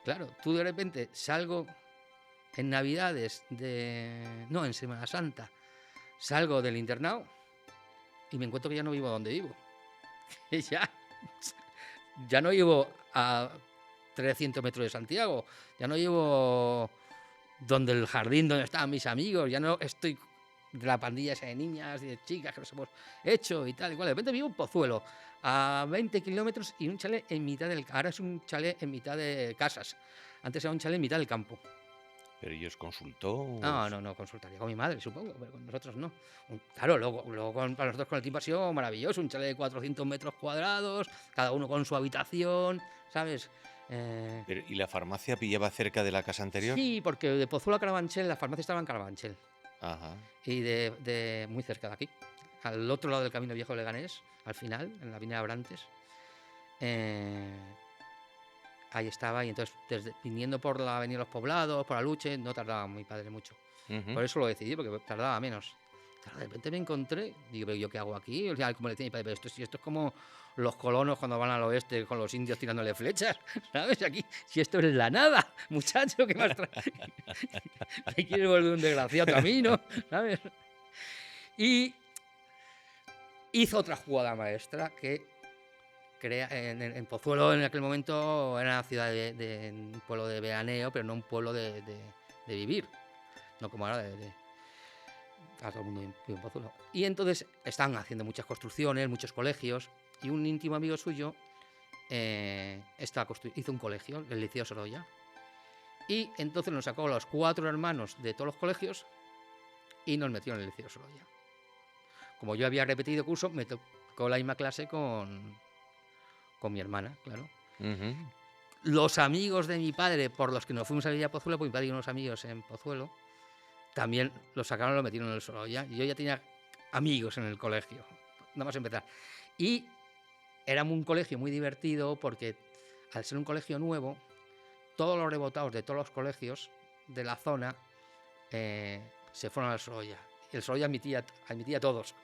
Claro, tú de repente salgo en Navidades, no, en Semana Santa, salgo del internado y me encuentro que ya no vivo donde vivo. Y ya no vivo a 300 metros de Santiago, ya no vivo donde el jardín donde estaban mis amigos, ya no estoy de la pandilla esa de niñas y de chicas que nos hemos hecho y tal, igual. De repente vivo en Pozuelo, a 20 kilómetros y un chalet en mitad ahora es un chalet en mitad de casas. Antes era un chalet en mitad del campo. Pero ellos consultó. No, consultaría con mi madre, supongo, pero con nosotros no. Claro, luego para nosotros con el tiempo ha sido maravilloso, un chalet de 400 metros cuadrados, cada uno con su habitación, ¿sabes? ¿Y la farmacia pillaba cerca de la casa anterior? Sí, porque de Pozuelo a Carabanchel, la farmacia estaba en Carabanchel. Ajá. Y muy cerca de aquí, al otro lado del Camino Viejo de Leganés, al final, en la avenida Abrantes. Ahí estaba, y entonces viniendo por la avenida Los Poblados, por Aluche, no tardaba mi padre mucho. Ujú. Por eso lo decidí, porque tardaba menos. De repente me encontré, digo, ¿pero yo qué hago aquí? O sea, como le decía mi padre, pero esto es como los colonos cuando van al oeste con los indios tirándole flechas, ¿sabes? Aquí, si esto es la nada, muchacho, ¿qué más me quieres volver un desgraciado a mí, ¿no? ¿Sabes? Y hizo otra jugada maestra que en Pozuelo en aquel momento era una ciudad un pueblo de veraneo, pero no un pueblo de vivir, no como ahora a todo el mundo vive en Pozuelo. Y entonces están haciendo muchas construcciones, muchos colegios, y un íntimo amigo suyo hizo un colegio, el Liceo Sorolla, y entonces nos sacó a los 4 hermanos de todos los colegios y nos metió en el Liceo Sorolla. Como yo había repetido curso, me tocó la misma clase con con mi hermana, claro. Ujú. Los amigos de mi padre, por los que nos fuimos a vivir a Pozuelo, porque mi padre tiene unos amigos en Pozuelo, también los sacaron y lo metieron en el Sorolla. Y yo ya tenía amigos en el colegio, nada más empezar. Y era un colegio muy divertido porque, al ser un colegio nuevo, todos los rebotados de todos los colegios de la zona se fueron al Sorolla. Y el Sorolla admitía a todos.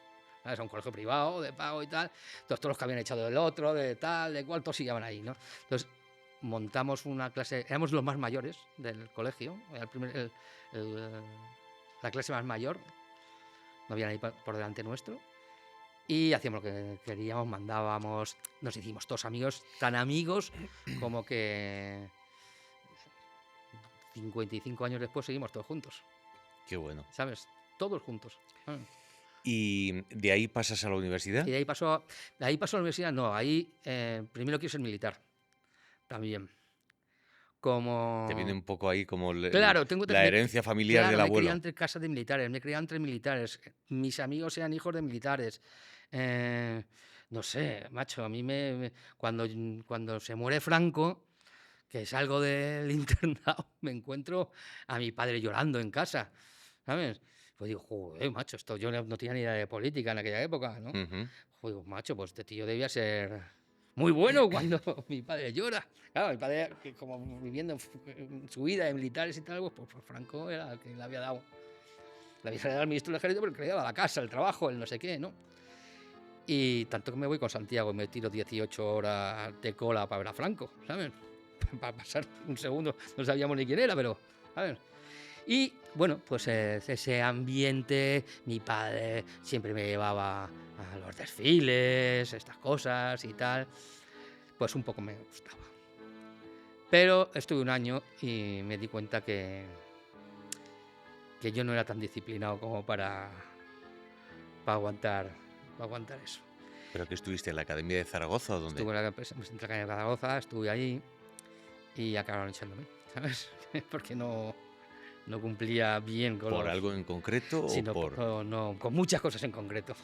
¿Sabes? A un colegio privado, de pago y tal. Entonces, todos los que habían echado del otro, de tal, de cual, todos iban ahí, ¿no? Entonces, montamos una clase, éramos los más mayores del colegio, era el- la clase más mayor, no había nadie por delante nuestro, y hacíamos lo que queríamos, mandábamos, nos hicimos todos amigos, tan amigos como que 55 años después seguimos todos juntos, Qué bueno. ¿sabes? Todos juntos. Ah. ¿Y de ahí pasas a la universidad? Y de ahí pasó a la universidad, no, ahí primero quiero ser militar, también. Te viene Como un poco ahí como Claro, la herencia familiar claro, del me he criado abuelo. entre casas de militares, me he criado entre militares. Mis amigos eran hijos de militares. eh, no sé, macho, a mí cuando se muere Franco, que salgo del internado, me encuentro a mi padre llorando en casa, ¿sabes? Pues digo, joder, macho, esto yo no tenía ni idea de política en aquella época, ¿no? Ujú. Joder, macho, pues este tío debía ser muy bueno cuando mi padre llora. Claro, mi padre, que como viviendo en su vida de militares y tal, pues Franco era el que le había dado. Le había dado al ministro del ejército porque le daba la casa, el trabajo, el no sé qué, ¿no? Y tanto que me voy con Santiago y me tiro 18 horas de cola para ver a Franco, ¿sabes? Para pasar un segundo, no sabíamos ni quién era, pero, ¿sabes? Y bueno, pues ese ambiente, mi padre siempre me llevaba a los desfiles, estas cosas y tal, pues un poco me gustaba. Pero estuve un año y me di cuenta que yo no era tan disciplinado como para aguantar eso. ¿Pero que estuviste en la Academia de Zaragoza o dónde? Estuve en la empresa, me senté en la Zaragoza, estuve ahí y acabaron echándome, ¿sabes? Porque no cumplía bien con ¿Por los... algo en concreto o sino por, no, con muchas cosas en concreto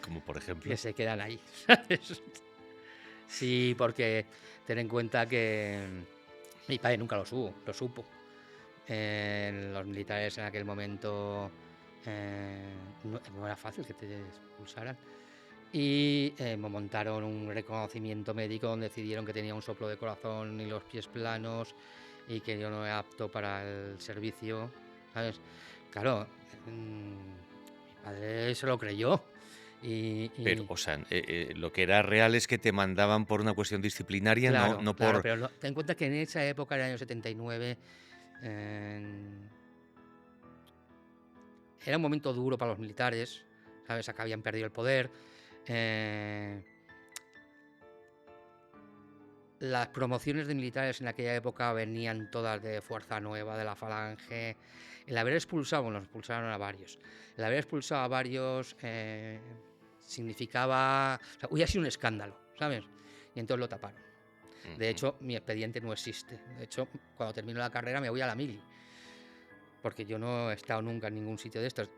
como por ejemplo? que se quedan ahí, ¿sabes? Sí, porque ten en cuenta que mi padre nunca lo supo. Los militares en aquel momento no era fácil que te expulsaran. Y me montaron un reconocimiento médico donde decidieron que tenía un soplo de corazón y los pies planos y que yo no era apto para el servicio, ¿sabes? Claro, mi padre se lo creyó. Pero, Y o sea, lo que era real es que te mandaban por una cuestión disciplinaria, no, claro, no claro, por... pero ten en cuenta que en esa época, en el año 79, eh, era un momento duro para los militares, ¿sabes? Acá habían perdido el poder. eh, Las promociones de militares en aquella época venían todas de Fuerza Nueva, de la Falange. El haber expulsado, bueno, expulsaron a varios. El haber expulsado a varios significaba. O sea, hubiera sido un escándalo, ¿sabes? Y entonces lo taparon. De Ujú. hecho, mi expediente no existe. De hecho, cuando termino la carrera me voy a la mili. Porque yo no he estado nunca en ningún sitio de estos.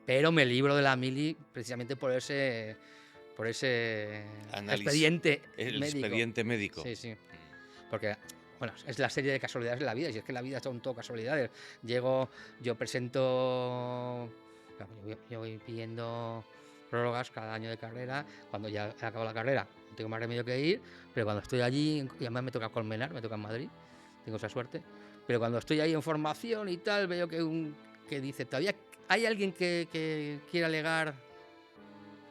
Pero me libro de la mili precisamente por ese Análisis, expediente el médico. expediente médico. Sí, sí. Porque, bueno, es la serie de casualidades de la vida, y es que la vida son todo casualidades. Yo presento, claro, yo voy pidiendo prórrogas cada año de carrera, cuando ya acabo la carrera no tengo más remedio que ir, pero cuando estoy allí, y además me toca Colmenar, me toca en Madrid, tengo esa suerte, pero cuando estoy ahí en formación y tal, veo que dice, todavía hay alguien que quiera alegar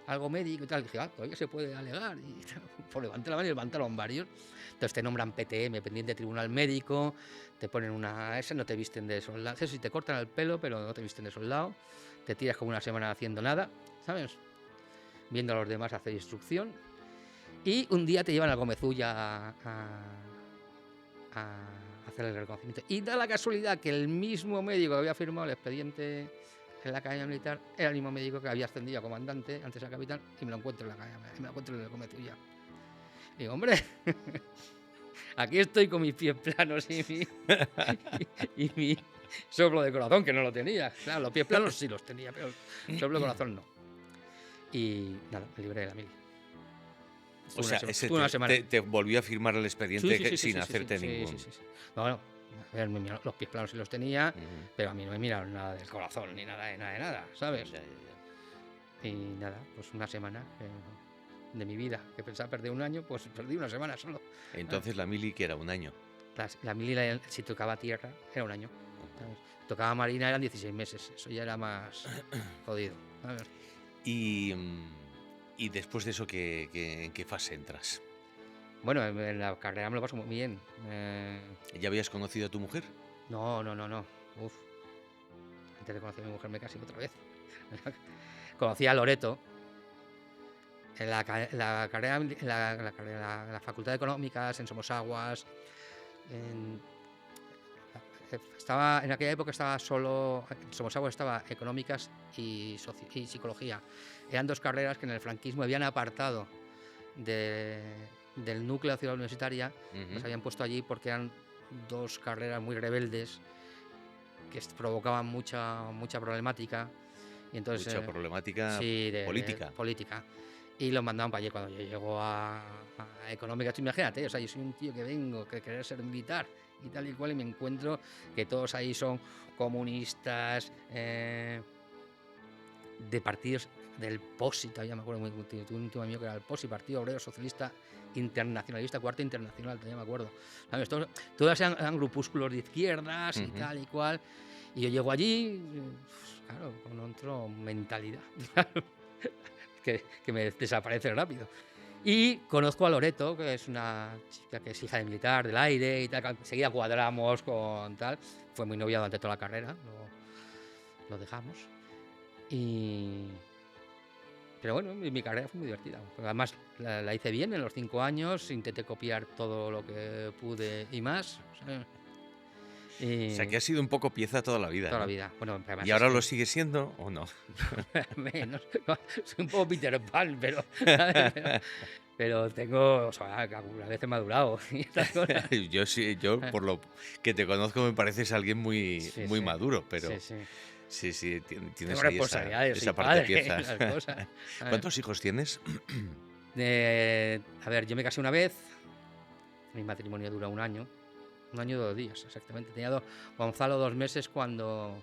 algo médico y tal. Y dije, todavía se puede alegar. Y pues levanté la mano y levantaron varios. Entonces te nombran PTM, pendiente de tribunal médico, te ponen una... Esa no te visten de soldado. Eso sí, te cortan el pelo, pero no te visten de soldado. Te tiras como una semana haciendo nada, ¿sabes? Viendo a los demás hacer instrucción. Y un día te llevan a Gomezulla a hacer el reconocimiento. Y da la casualidad que el mismo médico que había firmado el expediente en la Academia Militar era el mismo médico que había ascendido a comandante, antes a capitán, y me lo encuentro en la Academia, y me lo encuentro en el Gomezulla. Digo, hombre, aquí estoy con mis pies planos y mi soplo de corazón, que no lo tenía. Claro, los pies planos sí los tenía, pero el soplo de corazón no. Y nada, me libré de la mili. O sea, ese Estuve una semana. te volvió a firmar el Sí, expediente sí, sí, sí, sin sí, sí, hacerte sí, sí, ningún. sí, sí, sí. Bueno, a ver, los pies planos sí los tenía, Ujú. pero a mí no me miraron nada del corazón ni nada de nada, de nada, ¿sabes? Ya, ya, ya. Y nada, pues una semana de mi vida, que pensaba perder un año, pues perdí una semana solo. Ah, Entonces la mili que era un año. la mili, si tocaba tierra, era un año. Ujú. ¿Sabes? Tocaba marina, eran 16 meses, eso ya era más jodido. ¿Sabes? Y, y después de eso, ¿en qué fase entras? Bueno, en la carrera me lo paso muy bien. ¿Ya habías conocido a tu mujer? No, no, no, no. Uf, antes de conocer a mi mujer me casé otra vez. Conocí a Loreto en la carrera, la Facultad de Económicas, en Somosaguas. En, en aquella época estaba solo, en Somosaguas estaba Económicas y Psicología. Eran dos carreras que en el franquismo habían apartado del núcleo de ciudad universitaria, las Ujú. habían puesto allí porque eran dos carreras muy rebeldes que provocaban mucha problemática. Y entonces, Mucha problemática sí, de política. política. Y los mandaban para allí. Cuando yo llego a Económicas, tú imagínate, o sea, yo soy un tío que vengo, que querer ser militar y tal y cual, y me encuentro que todos ahí son comunistas, de partidos del POSI, todavía me acuerdo, tuve un tío mío que era el POSI, Partido Obrero Socialista Internacionalista, Cuarta Internacional, todavía me acuerdo. ¿Sabes? Todas eran grupúsculos de izquierdas y Ujú. tal y cual. Y yo llego allí, pues, claro, con otra mentalidad, claro, que me desaparece rápido. Y conozco a Loreto, que es una chica que es hija de militar del aire y tal, que enseguida cuadramos con tal. Fue muy novia durante toda la carrera, lo dejamos. Y... Pero bueno, mi carrera fue muy divertida. Además, la hice bien en los 5 años, intenté copiar todo lo que pude y más. ¿Sabes? O sea, Y que has sido un poco pieza toda la vida, toda la ¿no? vida. Bueno, ¿Y además es ahora lo que sigue siendo o no? menos, soy un poco Peter Pan, pero, ¿sabes? Pero tengo, o sea, alguna vez he madurado y estas cosas. Yo sí, yo por lo que te conozco me pareces alguien muy, Sí, muy sí, maduro, sí, pero sí. sí, sí, Tengo tienes ahí responsabilidades, soy esa parte padre, pieza. las cosas. ¿Sabes? ¿Cuántos hijos tienes? A ver, yo me casé una vez, mi matrimonio dura un año y 2 días, exactamente. Tenía Gonzalo 2 meses cuando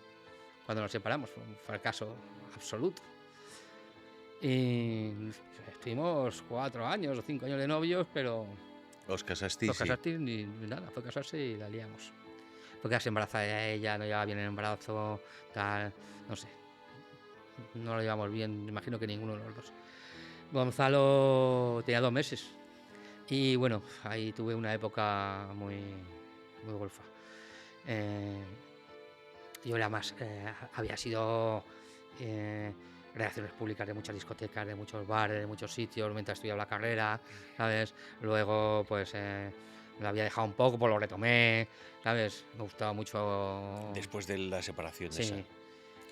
nos separamos, fue un fracaso absoluto. Y estuvimos 4 años o 5 años de novios, pero Os casasteis, los sí. casarse ni nada, fue casarse y la liamos. Porque se embarazada ella, no llevaba bien el embarazo, tal, no sé, no lo llevamos bien, imagino que ninguno de los dos. Gonzalo tenía 2 meses y bueno, ahí tuve una época muy golfa. Eh, yo era más, había sido eh, relaciones públicas de muchas discotecas, de muchos bares, de muchos sitios mientras estudiaba la carrera, ¿sabes? Luego, pues, lo había dejado un poco, pues lo retomé, ¿sabes? Me gustaba mucho. Después de la separación esa. Sí.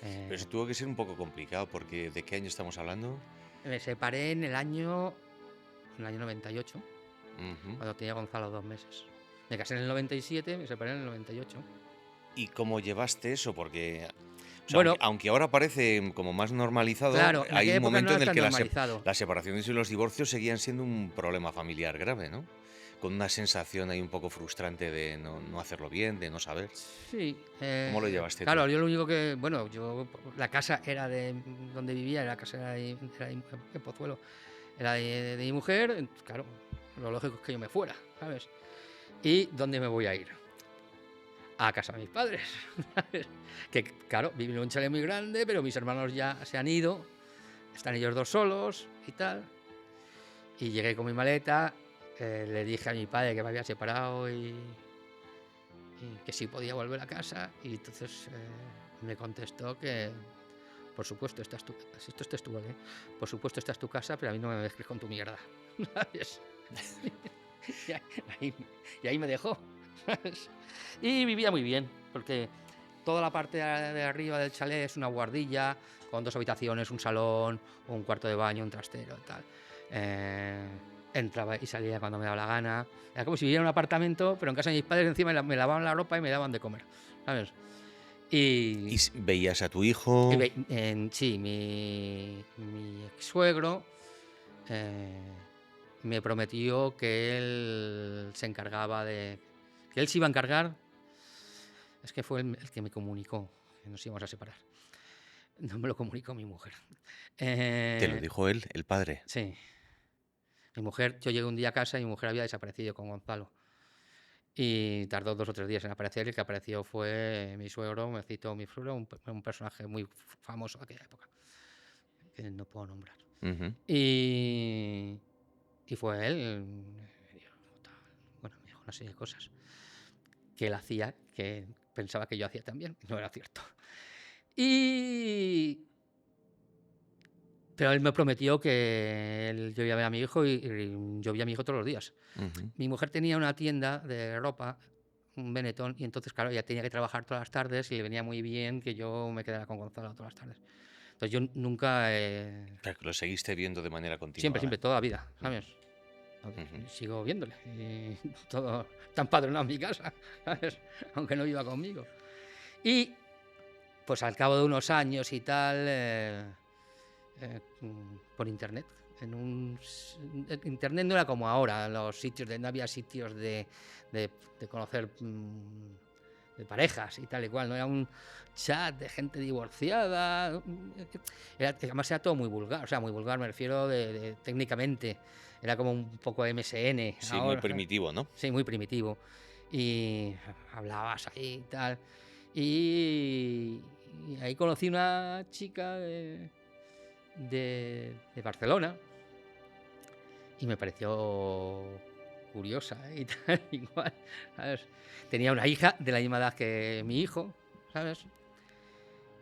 Pero eso eh, tuvo que ser un poco complicado, porque ¿de qué año estamos hablando? Me separé en el año 98, Ujú. cuando tenía Gonzalo 2 meses. Me casé en el 97, me separé en el 98. ¿Y cómo llevaste eso? Porque, o sea, Bueno, aunque ahora parece como más normalizado, claro, en hay aquella un época no momento era en el tan que normalizado. las separaciones y los divorcios seguían siendo un problema familiar grave, ¿no? Con una sensación ahí un poco frustrante de no hacerlo bien, de no saber. Sí, ¿Cómo lo llevaste tú? claro, yo lo único que, bueno, la casa era de donde vivía, la casa era de Pozuelo, era de mi mujer, claro, lo lógico es que yo me fuera, ¿sabes? ¿Y dónde me voy a ir? A casa de mis padres, ¿sabes? Que claro, viven en un chalet muy grande, pero mis hermanos ya se han ido, están ellos dos solos y tal. Y llegué con mi maleta, le dije a mi padre que me había separado y que sí podía volver a casa. Y entonces me contestó que, por supuesto, esto es tu, ¿eh? Por supuesto, esta es tu casa, pero a mí no me mezcles con tu mierda. ¿Sabes? y, ahí, y ahí me dejó. ¿Sabes? Y vivía muy bien, porque toda la parte de arriba del chalet es una guardilla con 2 habitaciones, un salón, un cuarto de baño, un trastero y tal. Eh, Entraba y salía cuando me daba la gana. Era como si viviera en un apartamento, pero en casa de mis padres encima me lavaban la ropa y me daban de comer, ¿sabes? ¿Y Y, veías a tu hijo? sí, mi ex suegro, eh, me prometió que él se encargaba de... Que él se iba a encargar... Es que fue el que me comunicó que nos íbamos a separar. No me lo comunicó mi mujer. ¿Te lo Eh, dijo él, el padre? sí, mi mujer, yo llegué un día a casa y mi mujer había desaparecido con Gonzalo. Y tardó 2 o 3 días en aparecer. El que apareció fue mi suegro, me citó mi suegro, un personaje muy famoso de aquella época, que no puedo nombrar. Ujú. Y, y fue él, me dijo, bueno, me dijo una serie de cosas que él hacía, que pensaba que yo hacía también, y no era cierto. Y, pero él me prometió que yo iba a ver a mi hijo y yo vi a mi hijo todos los días. Ujú. Mi mujer tenía una tienda de ropa, un Benetton, y entonces, claro, ella tenía que trabajar todas las tardes y le venía muy bien que yo me quedara con Gonzalo todas las tardes. Entonces yo nunca, Pero que lo seguiste viendo de manera siempre, continuada. siempre, toda la vida, Mm, ¿sabes? ujú. Sigo viéndole. Y todo tan empadronado en mi casa, ¿sabes? Aunque no viva conmigo. Y pues al cabo de unos años y tal, por internet. Internet no era como ahora, los sitios no había sitios de conocer de parejas y tal y cual, no era un chat de gente divorciada, además era todo muy vulgar, o sea, muy vulgar me refiero técnicamente, era como un poco MSN Sí, muy ahora, ¿sabes? primitivo, ¿no? Sí, muy primitivo. Y hablabas ahí y tal. Y, y ahí conocí una chica de Barcelona y me pareció curiosa y tal, igual, ¿sabes? Tenía una hija de la misma edad que mi hijo, ¿sabes?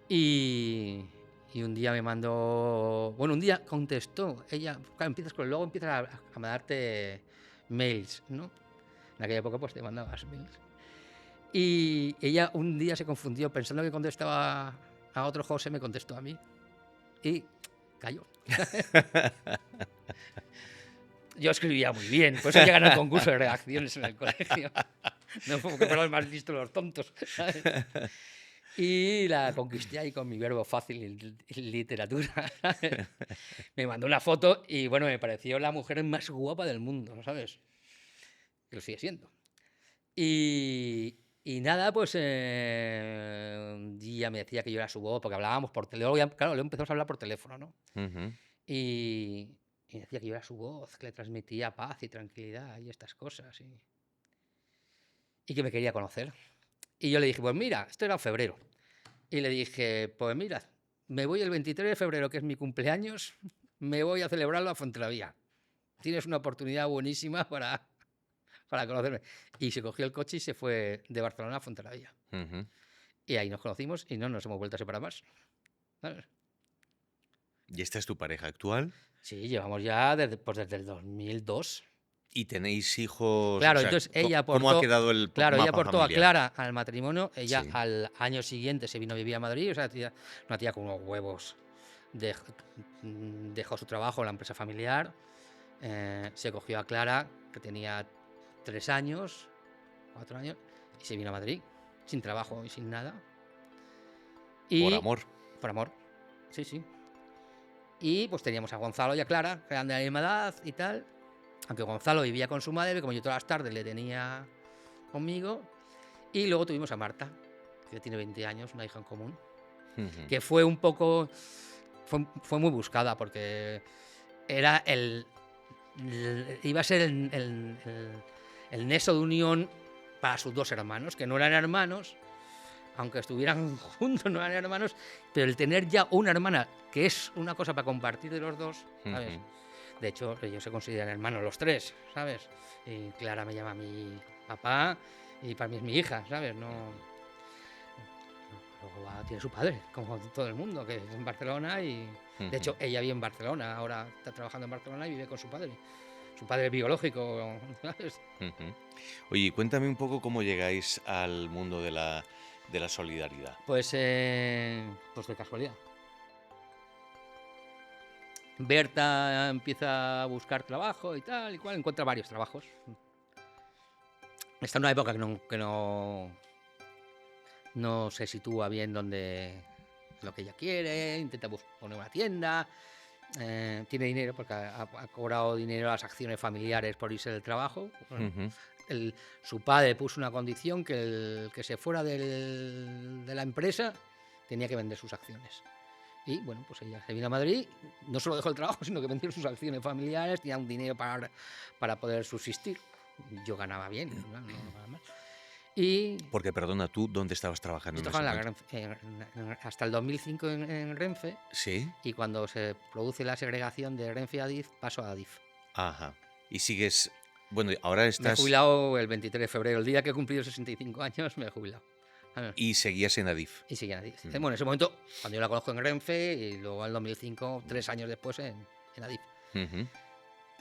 Y, y un día me mandó, bueno, un día contestó, ella, claro, luego empiezas a mandarte mails, ¿no? En aquella época pues te mandabas mails. Y ella un día se confundió, pensando que contestaba a otro José, me contestó a mí y cayó. Yo escribía muy bien, por eso llegué al concurso de redacciones en el colegio. No fue porque fueron más listos los tontos, ¿sabes? Y la conquisté ahí con mi verbo fácil en literatura, ¿sabes? Me mandó una foto y bueno, me pareció la mujer más guapa del mundo, ¿sabes? Que lo sigue siendo. Y nada, pues un día me decía que yo era su voz, porque hablábamos por teléfono, claro, le empezamos a hablar por teléfono, ¿no? Ujú. Y decía que yo era su voz, que le transmitía paz y tranquilidad y estas cosas, y que me quería conocer. Y yo le dije, pues mira, esto era en febrero. Y le dije, pues mira, me voy el 23 de febrero, que es mi cumpleaños, me voy a celebrarlo a Fuenterrabía. Tienes una oportunidad buenísima para conocerme. Y se cogió el coche y se fue de Barcelona a Fuenterrabía. Ujú. Y ahí nos conocimos y no nos hemos vuelto a separar más, ¿sabes? ¿Y esta es tu pareja actual? Sí, llevamos ya desde el 2002. ¿Y tenéis hijos? O Claro, sea, entonces ella ¿cómo ha aportó, quedado el claro, ella mapa aportó a familiar? Clara al matrimonio, ella Sí. al año siguiente se vino a vivir a Madrid, o sea, una tía con unos huevos, dej- dejó su trabajo en la empresa familiar, se cogió a Clara, que tenía 3 años, 4 años, y se vino a Madrid, sin trabajo y sin nada. Por Y amor. por amor, sí, sí. Y pues teníamos a Gonzalo y a Clara, que eran de la misma edad y tal. Aunque Gonzalo vivía con su madre, como yo todas las tardes le tenía conmigo. Y luego tuvimos a Marta, que tiene 20 años, una hija en común. Ujú. Que fue un poco. Fue muy buscada porque era iba a ser el nexo de unión para sus 2 hermanos, que no eran hermanos, aunque estuvieran juntos, no eran hermanos, pero el tener ya una hermana, que es una cosa para compartir de los dos, ¿sabes? Ujú. De hecho, ellos se consideran hermanos los 3, ¿sabes? Y Clara me llama mi papá y para mí es mi hija, ¿sabes? No. Luego tiene su padre, como todo el mundo, que es en Barcelona y. De Ujú. hecho, ella vive en Barcelona, ahora está trabajando en Barcelona y vive con su padre biológico, ¿sabes? Ujú. Oye, cuéntame un poco cómo llegáis al mundo de la solidaridad. Pues de casualidad. Berta empieza a buscar trabajo y tal y cual, encuentra varios trabajos. Está en una época que no se sitúa bien donde lo que ella quiere, intenta poner una tienda, tiene dinero porque ha cobrado dinero a las acciones familiares por irse del trabajo. Bueno, Ujú. su padre puso una condición que el que se fuera de la empresa tenía que vender sus acciones. Y bueno, pues ella se vino a Madrid, no solo dejó el trabajo, sino que vendió sus acciones familiares, tenía un dinero para poder subsistir. Yo ganaba bien, no ganaba mal. Y Porque, perdona, ¿tú dónde estabas yo trabajando en ese trabajaba momento? hasta el 2005 en Renfe, Sí. y cuando se produce la segregación de Renfe a Adif, paso a Adif. Ajá. Y sigues, bueno, ahora Me he estás jubilado el 23 de febrero, el día que he cumplido 65 años, me he jubilado. Ah, y seguías en Adif. Y sigue en Adif. Mm. Bueno, en ese momento, cuando yo la conozco en Renfe, y luego en el 2005, 3 años después en Adif. Ujú.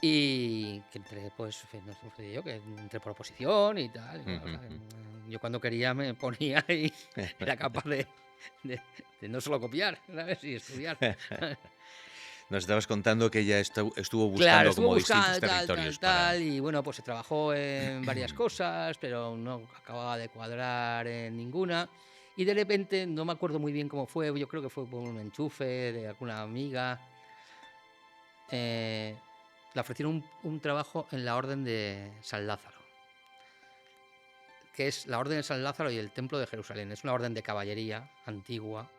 Y que entré, pues, no sé yo, que entré por oposición y tal. Y bueno, o Ujú, sea, ujú. yo cuando quería me ponía y era capaz de no solo copiar, ¿sabes? Y estudiar. Nos estabas contando que ella estuvo Claro, buscando estuvo como distintos buscando tal, tal, territorios para... tal, y bueno, pues se trabajó en varias cosas, pero no acababa de cuadrar en ninguna. Y de repente, no me acuerdo muy bien cómo fue, yo creo que fue por un enchufe de alguna amiga, eh, le ofrecieron un trabajo en la Orden de San Lázaro, que es la Orden de San Lázaro y el Templo de Jerusalén. Es una orden de caballería antigua.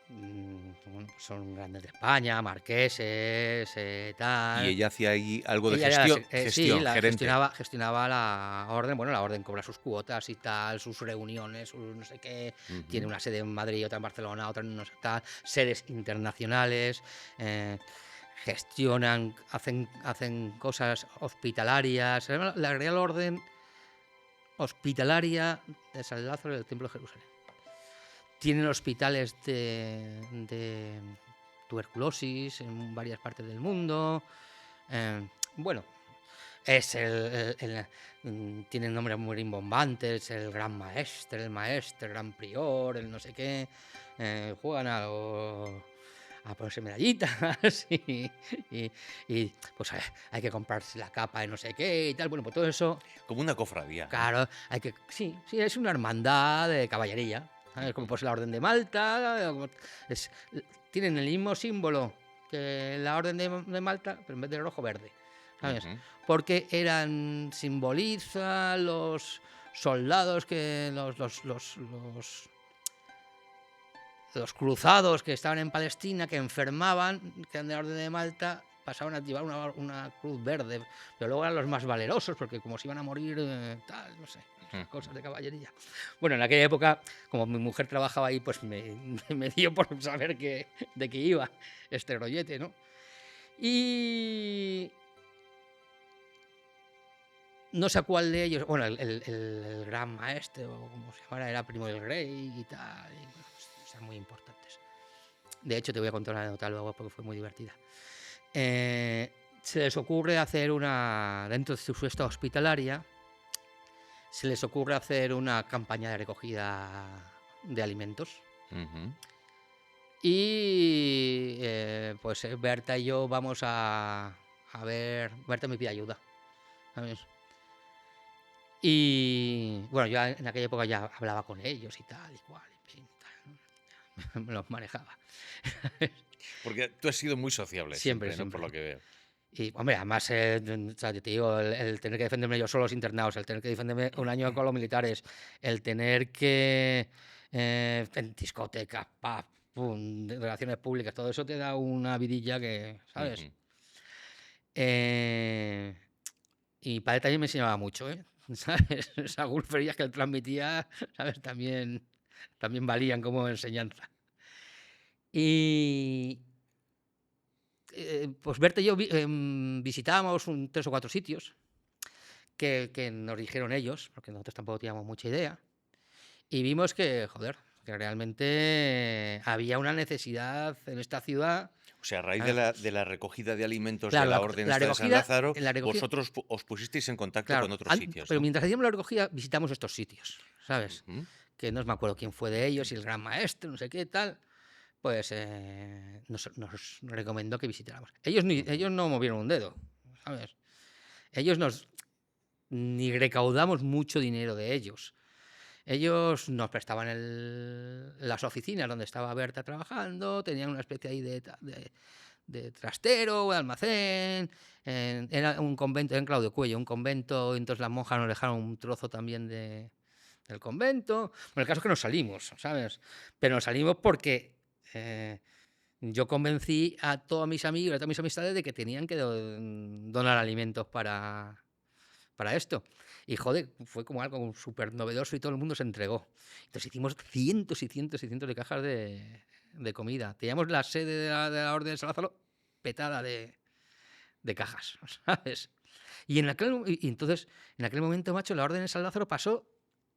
Bueno, pues son grandes de España, marqueses, Y tal. ella hacía ahí algo de Ella era gestión, sí, gerente. gestionaba la orden. Bueno, la orden cobra sus cuotas y tal, sus reuniones, sus no sé qué. Tiene Ujú. una sede en Madrid, otra en Barcelona, otra en no sé tal, sedes internacionales. Gestionan, hacen cosas hospitalarias. Se llama la Real Orden Hospitalaria de San Lázaro y del Templo de Jerusalén. Tienen hospitales de tuberculosis en varias partes del mundo. Bueno, es tiene nombres muy rimbombantes, el gran maestre, el maestro, el gran prior, el no sé qué. Juegan a ponerse medallitas y, pues hay que comprarse la capa de no sé qué y tal. Bueno, pues todo eso, Como una cofradía, ¿no? claro, sí, es una hermandad de caballería. ¿Sabes? Como Ujú, pues la Orden de Malta, es- tienen el mismo símbolo que la Orden de Malta, pero en vez de rojo, verde. ¿Sabes? ujú, Porque simboliza los soldados que los cruzados que estaban en Palestina, que enfermaban, que eran de la Orden de Malta, pasaban a llevar una cruz verde, pero luego eran los más valerosos, porque como se iban a morir, tal, no sé, ujú. cosas de caballería. Bueno, en aquella época, como mi mujer trabajaba ahí, pues me dio por saber de qué iba este rollete, ¿no? Y no sé a cuál de ellos, bueno, el gran maestro, o como se llamara, era primo del rey y tal, y bueno, cosas muy importantes. De hecho, te voy a contar una anécdota luego porque fue muy divertida. Se les ocurre hacer dentro de su fiesta hospitalaria, se les ocurre hacer una campaña de recogida de alimentos. Ujú. Y pues Berta y yo vamos a ver, Berta me pide ayuda, ¿sabes? Y bueno, yo en aquella época ya hablaba con ellos y tal y cual, y fin, tal, me los manejaba. Porque tú has sido muy sociable Siempre, siempre, ¿no? Por siempre. lo que veo. Y, hombre, además, o sea, yo te digo, el tener que defenderme yo solo los internados, el tener que defenderme un año con los militares, el tener que en discotecas, pum, relaciones públicas, todo eso te da una vidilla que, ¿sabes? Ujú. Eh, y mi padre también me enseñaba mucho, ¿eh? ¿Sabes? Esas gulferías que él transmitía, ¿sabes? También valían como enseñanza. Y, pues Berta y yo visitábamos 3 o 4 sitios que nos dijeron ellos, porque nosotros tampoco teníamos mucha idea, y vimos que, joder, que realmente había una necesidad en esta ciudad. O sea, a raíz de Ah, la recogida de alimentos de claro, la orden la esta de San Lázaro, recogida, vosotros os pusisteis en contacto claro, con otros sitios, pero ¿no? mientras hacíamos la recogida visitamos estos sitios, ¿sabes? Ujú. Que no me acuerdo quién fue de ellos, si el gran maestro, no sé qué tal, pues nos recomendó que visitáramos. Ujú. Ellos no movieron un dedo, ¿sabes? Ellos ni recaudamos mucho dinero de ellos. Ellos nos prestaban las oficinas donde estaba Berta trabajando, tenían una especie ahí de trastero, de almacén. Era un convento, en Claudio Cuello, un convento, y entonces las monjas nos dejaron un trozo también del convento. Bueno, el caso es que nos salimos, ¿sabes? Pero nos salimos porque yo convencí a todos mis amigos, a todas mis amistades de que tenían que donar alimentos para esto. Y joder, fue como algo súper novedoso y todo el mundo se entregó. Entonces hicimos cientos y cientos y cientos de cajas de comida. Teníamos la sede de la Orden de San Lázaro petada de cajas, ¿sabes? Y entonces, en aquel momento, macho, la Orden de San Lázaro pasó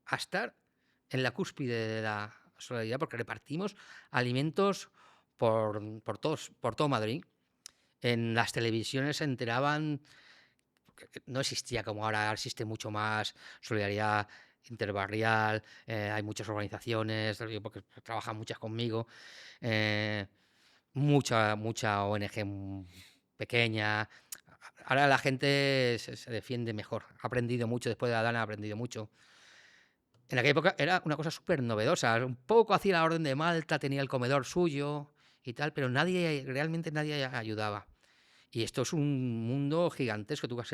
a estar en la cúspide de la solidaridad porque repartimos alimentos por todo Madrid. En las televisiones se enteraban, que no existía como ahora existe mucho más solidaridad interbarrial, hay muchas organizaciones, porque trabajan muchas conmigo, eh, mucha ONG pequeña. Ahora la gente se defiende mejor, ha aprendido mucho, después de la Dana ha aprendido mucho. En aquella época era una cosa súper novedosa, un poco hacía la Orden de Malta, tenía el comedor suyo y tal, pero realmente nadie ayudaba. Y esto es un mundo gigantesco, tú que has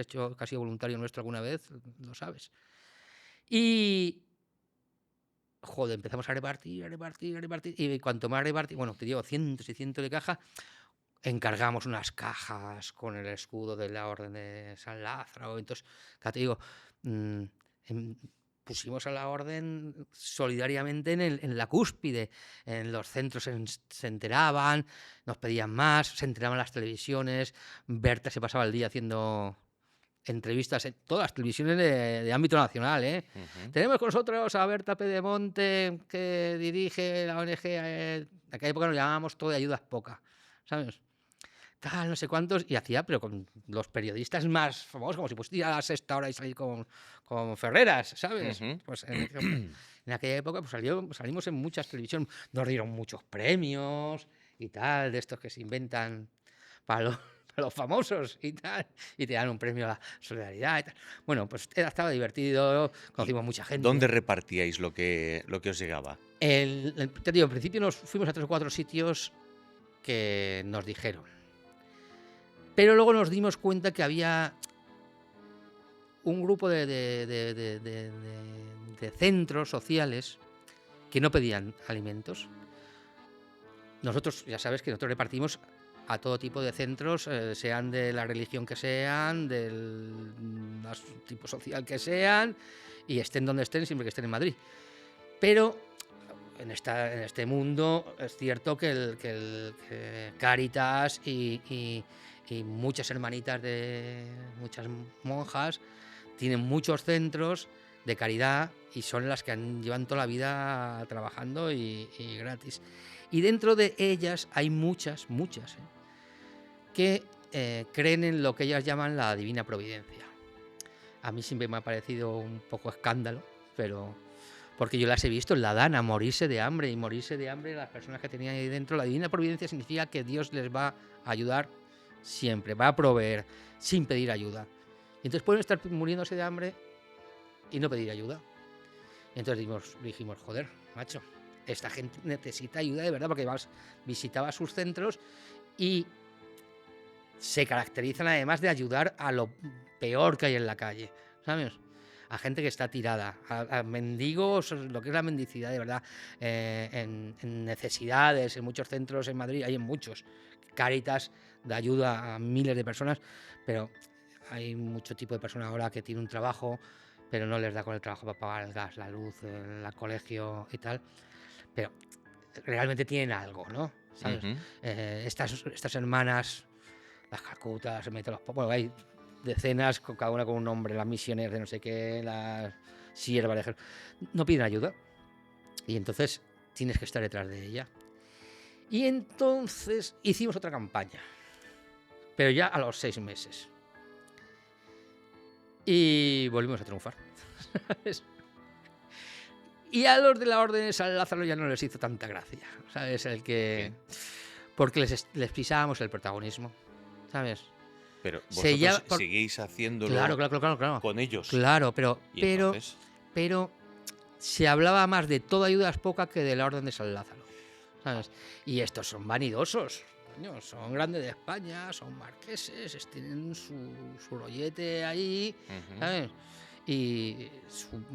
sido voluntario nuestro alguna vez, lo sabes. Y, joder, empezamos a repartir, y cuanto más repartir, bueno, te digo, cientos y cientos de cajas, encargamos unas cajas con el escudo de la Orden de San Lázaro, entonces, ya te digo, pusimos a la Orden solidariamente en la cúspide, en los centros se enteraban, nos pedían más, se enteraban las televisiones, Berta se pasaba el día haciendo entrevistas en todas las televisiones de ámbito nacional, ¿eh? Tenemos con nosotros a Berta Pedemonte, que dirige la ONG, en aquella época nos llamábamos Todo de Ayudas Poca, ¿sabes? Tal, no sé cuántos, y hacía, pero con los periodistas más famosos, como si pusiera a la sexta hora y salir con Ferreras, ¿sabes? Pues en aquella época pues salimos en muchas televisiones, nos dieron muchos premios y tal, de estos que se inventan para los famosos y tal, y te dan un premio a la solidaridad y tal. Bueno, pues estaba divertido, ¿Y conocimos mucha dónde gente. repartíais lo que os llegaba? Te digo, en principio nos fuimos a 3 o 4 sitios que nos dijeron. Pero luego nos dimos cuenta que había un grupo de centros sociales que no pedían alimentos. Nosotros, ya sabes que nosotros repartimos a todo tipo de centros, sean de la religión que sean, del tipo social que sean, y estén donde estén, siempre que estén en Madrid. Pero en este mundo es cierto que Cáritas y muchas hermanitas de muchas monjas tienen muchos centros de caridad y son las que llevan toda la vida trabajando y gratis. Y dentro de ellas hay muchas, que creen en lo que ellas llaman la divina providencia. A mí siempre me ha parecido un poco escándalo, pero porque yo las he visto en la Dana morirse de hambre, y morirse de hambre las personas que tenían ahí dentro. La divina providencia significa que Dios les va a ayudar siempre, va a proveer sin pedir ayuda. Y entonces pueden estar muriéndose de hambre y no pedir ayuda. Y entonces dijimos, joder, macho, esta gente necesita ayuda de verdad, porque visitaba sus centros y se caracterizan además de ayudar a lo peor que hay en la calle, ¿sabes? A gente que está tirada, a mendigos, lo que es la mendicidad de verdad, en necesidades, en muchos centros en Madrid, hay en muchos. Cáritas da ayuda a miles de personas, pero hay mucho tipo de personas ahora que tienen un trabajo, pero no les da con el trabajo para pagar el gas, la luz, el colegio y tal. Pero realmente tienen algo, ¿no? ¿Sabes? Estas hermanas, las Calcutas, bueno, hay decenas, cada una con un nombre, las misioneras de no sé qué, las siervas de ejército, no piden ayuda. Y entonces tienes que estar detrás de ella. Y entonces hicimos otra campaña, pero ya a los 6 meses. Y volvimos a triunfar. Y a los de la Orden de San Lázaro ya no les hizo tanta gracia, ¿sabes? Porque les pisábamos el protagonismo, ¿sabes? Pero vosotros seguís haciéndolo claro. con ellos. Claro, ¿Y entonces? pero se hablaba más de toda ayuda es poca que de la Orden de San Lázaro, ¿sabes? Y estos son vanidosos, coño, son grandes de España, son marqueses, tienen su rollete ahí, Ujú. ¿sabes? Y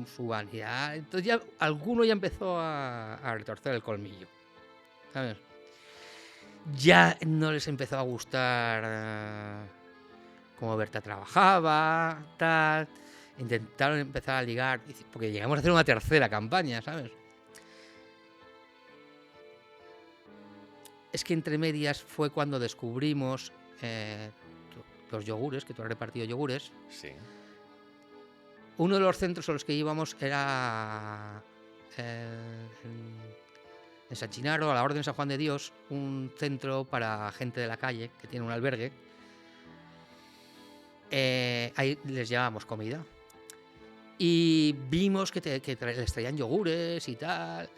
su vanidad. Entonces ya alguno ya empezó a retorcer el colmillo, ¿sabes? Ya no les empezó a gustar cómo Berta trabajaba, tal. Intentaron empezar a ligar, porque llegamos a hacer una tercera campaña, ¿sabes? Es que entre medias fue cuando descubrimos los yogures, que tú has repartido yogures. Sí. Uno de los centros a los que íbamos era en San Chinaro, a la Orden de San Juan de Dios, un centro para gente de la calle que tiene un albergue. Ahí les llevábamos comida. Y vimos que les traían yogures y tal.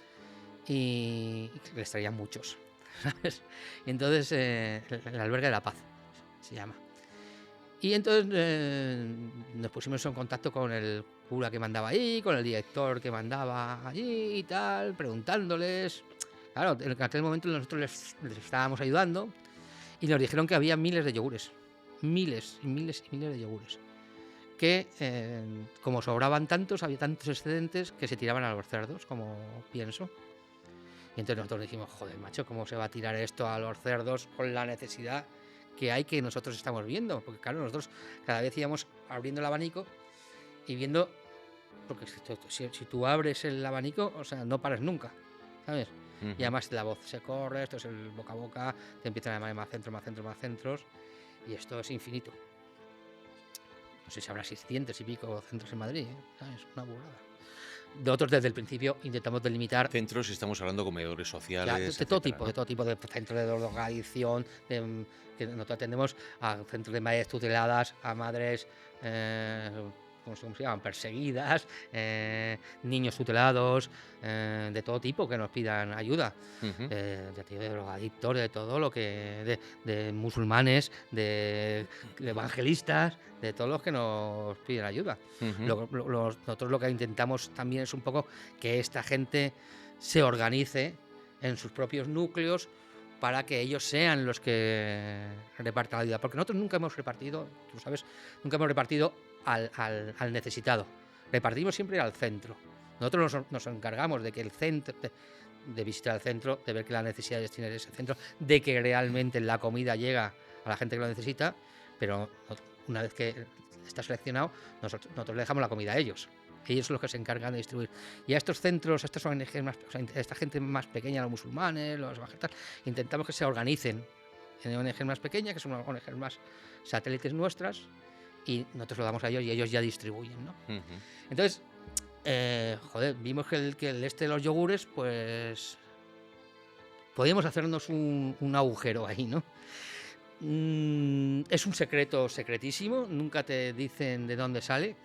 Y les traían muchos, ¿sabes? Y entonces, el albergue de la paz se llama. Y entonces nos pusimos en contacto con el cura que mandaba ahí, con el director que mandaba allí y tal, preguntándoles. Claro, en aquel momento nosotros les estábamos ayudando y nos dijeron que había miles de yogures. Miles y miles y miles de yogures. Que como sobraban tantos, había tantos excedentes que se tiraban a los cerdos, como pienso. Y entonces nosotros dijimos, joder, macho, ¿cómo se va a tirar esto a los cerdos con la necesidad que hay que nosotros estamos viendo? Porque claro, nosotros cada vez íbamos abriendo el abanico y viendo, porque si tú abres el abanico, o sea, no paras nunca, ¿sabes? Y además la voz se corre, esto es el boca a boca, te empiezan a llamar más centros, más centros, más centros, y esto es infinito. No sé si habrá 600 y pico centros en Madrid, ¿sabes? Una burrada. De otros, desde el principio, intentamos delimitar. Centros, estamos hablando de comedores sociales, De todo etcétera, tipo, ¿no? de todo tipo de centros de drogadicción, que nosotros atendemos a centros de madres tuteladas, a madres, ¿cómo se llaman? Perseguidas, niños tutelados, de todo tipo que nos pidan ayuda. Ujú. De drogadictos, de todo lo que. De musulmanes, de evangelistas, de todos los que nos piden ayuda. Ujú. Nosotros lo que intentamos también es un poco que esta gente se organice en sus propios núcleos para que ellos sean los que repartan la ayuda. Porque nosotros nunca hemos repartido, tú sabes, nunca hemos repartido al necesitado. Repartimos siempre al centro. Nosotros nos encargamos de que el centro, de visitar el centro, de ver que las necesidades tiene ese centro, de que realmente la comida llega a la gente que lo necesita, pero una vez que está seleccionado, nosotros le dejamos la comida a ellos. Ellos son los que se encargan de distribuir. Y a estos centros, a estas ONGs más, o sea, a esta gente más pequeña, los musulmanes, los evangelistas, intentamos que se organicen en ONGs más pequeñas, que son ONGs más satélites nuestras, y nosotros lo damos a ellos y ellos ya distribuyen, ¿no? Ujú. Entonces, joder, vimos que el de los yogures, pues podíamos hacernos un agujero ahí, ¿no? Es un secreto secretísimo, nunca te dicen de dónde salen